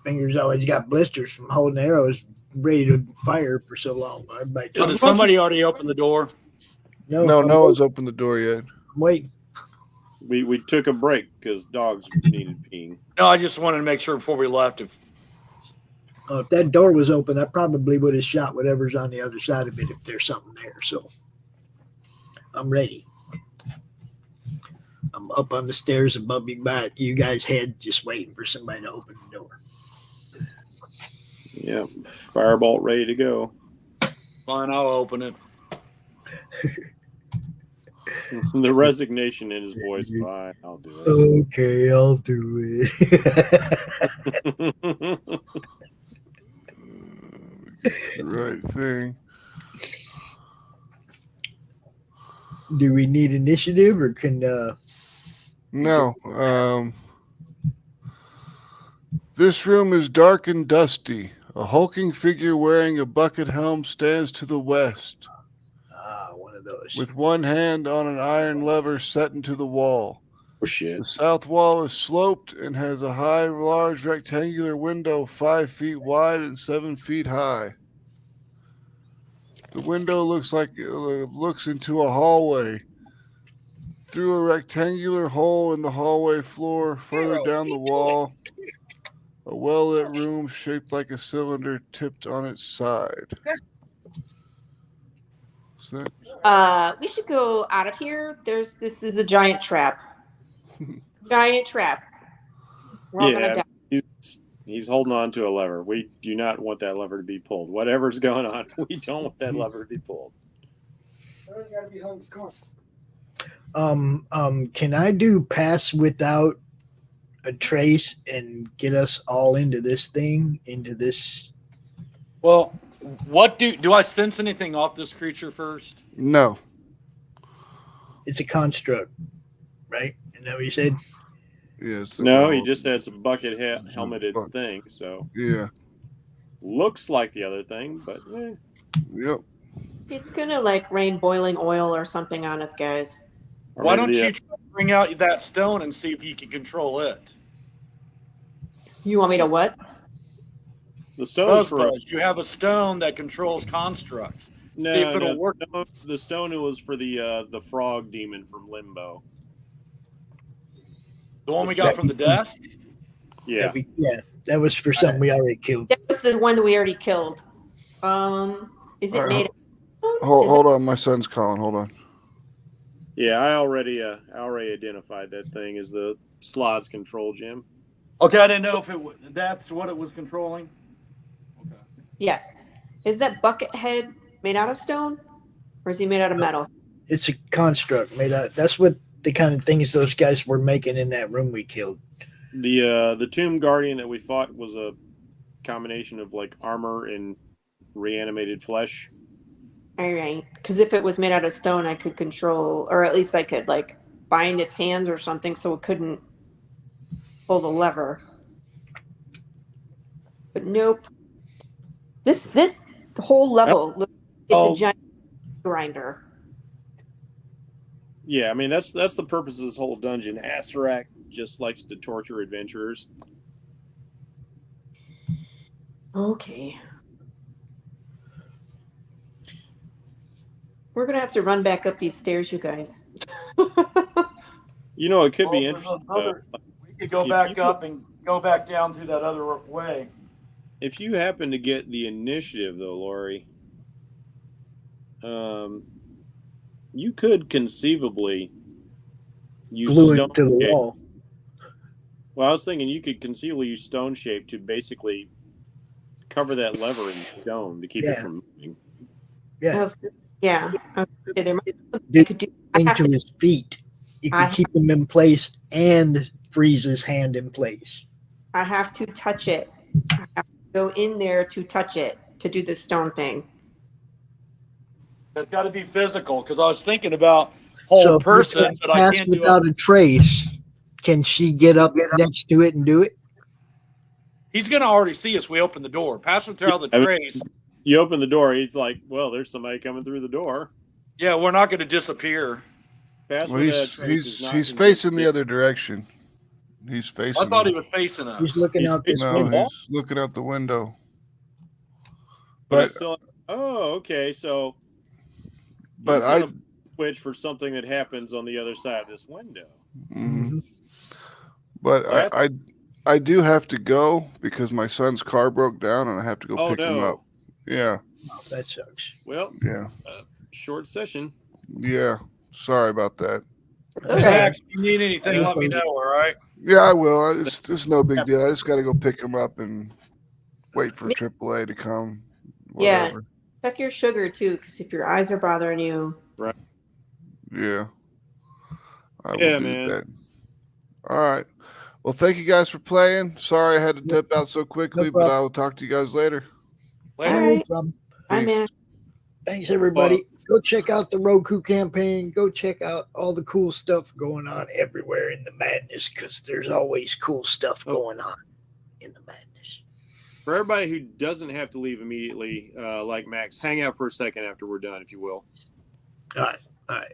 fingers always got blisters from holding arrows ready to fire for so long. Everybody Did somebody already open the door? No, no one's opened the door yet. I'm waiting. We took a break because dogs needed peeing. No, I just wanted to make sure before we left. If that door was open, I probably would have shot whatever's on the other side of it if there's something there. So I'm ready. I'm up on the stairs above you guys' head, just waiting for somebody to open the door. Yeah, firebolt ready to go. Fine, I'll open it. The resignation in his voice. Fine, I'll do it. Okay, I'll do it. The right thing. Do we need initiative or can No. This room is dark and dusty. A hulking figure wearing a bucket helm stands to the west. One of those. With one hand on an iron lever set into the wall. Oh shit. The south wall is sloped and has a high, large rectangular window 5 feet wide and 7 feet high. The window looks into a hallway. Through a rectangular hole in the hallway floor, further down the wall, a well-lit room shaped like a cylinder tipped on its side. We should go out of here. This is a giant trap. Giant trap. We're all gonna die. He's holding on to a lever. We do not want that lever to be pulled. Whatever's going on, we don't want that lever to be pulled. Can I do pass without a trace and get us all into this thing? Well, what do I sense anything off this creature first? No. It's a construct, right? Isn't that what you said? Yes. No, he just said it's a bucket helmeted thing. So yeah, looks like the other thing, but yep. It's gonna like rain boiling oil or something on us, guys. Why don't you try to bring out that stone and see if you can control it? You want me to what? The stone is for you have a stone that controls constructs. No, see if it'll work. No, the stone was for the frog demon from Limbo. The one we got from the desk? Yeah. That was for something we already killed. That was the one that we already killed. Is it made? Hold on, my son's calling. Hold on. Yeah, I already identified that thing as the slots control gem. Okay, I didn't know if that's what it was controlling. Okay. Yes. Is that bucket head made out of stone, or is he made out of metal? It's a construct made out. That's what the kind of things those guys were making in that room we killed. The Tomb Guardian that we fought was a combination of like armor and reanimated flesh. All right, because if it was made out of stone, I could control, or at least I could like bind its hands or something so it couldn't pull the lever. But nope. This whole level is a giant grinder. Yeah, I mean that's the purpose of this whole dungeon. Asarak just likes to torture adventurers. Okay. We're gonna have to run back up these stairs, you guys. You know, it could be interesting. We could go back up and go back down through that other way. If you happen to get the initiative, though, Laurie, you could conceivably use glue stone it to the shape. wall. Well, I was thinking you could conceivably use stone shape to basically cover that lever in stone to keep it from moving. Yeah. Yeah. Okay, there might be something I could do. Into his feet. You can keep him in place and freeze his hand in place. I have to touch it. I have to go in there to touch it to do the stone thing. It's got to be physical because I was thinking about whole person, but I can't do without a trace. Can she get up next to it and do it? He's going to already see us. We open the door. Pass without the trace. You open the door. He's like, well, there's somebody coming through the door. Yeah, we're not going to disappear. Past Well, where that trace is not he's in facing the stick. other direction. He's facing. I thought he was facing us. He's looking out this No, window. he's looking out the window. But it's But still. Oh, okay. So. but he's I. gonna switch for something that happens on the other side of this window. Mhm. But Well, I do have to go because my son's car broke down and I have to go Oh pick him up. no. Yeah, Oh, that sucks. Well, yeah, short session. yeah. Sorry about that. Max, if you need anything, let me know, all right? Yeah, I will. It's no big deal. I just got to go pick him up and wait for AAA to come. Yeah. Whatever. Check your sugar too, because if your eyes are bothering you. Right. Yeah. I will Yeah, do man. that. All right. Well, thank you guys for playing. Sorry I had to tip out so quickly, No but problem. I will talk to you guys later. Later. All No right. problem. Bye, Peace. man. Thanks, everybody. Go check out the Roku campaign. Go check out all the cool stuff going on everywhere in the madness, because there's always cool stuff going on in the madness. For everybody who doesn't have to leave immediately, like Max, hang out for a second after we're done, if you will. All right.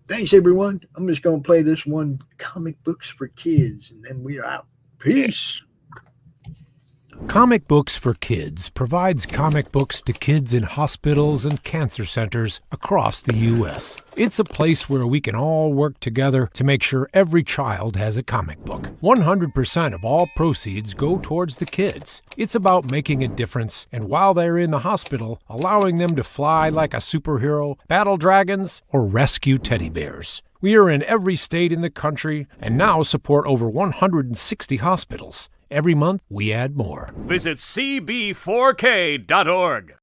Thanks, everyone. I'm just going to play this one, Comic Books for Kids, and then we're out. Peace. Comic Books for Kids provides comic books to kids in hospitals and cancer centers across the U.S. It's a place where we can all work together to make sure every child has a comic book. 100% of all proceeds go towards the kids. It's about making a difference, and while they're in the hospital, allowing them to fly like a superhero, battle dragons, or rescue teddy bears. We are in every state in the country and now support over 160 hospitals. Every month, we add more. Visit cb4k.org.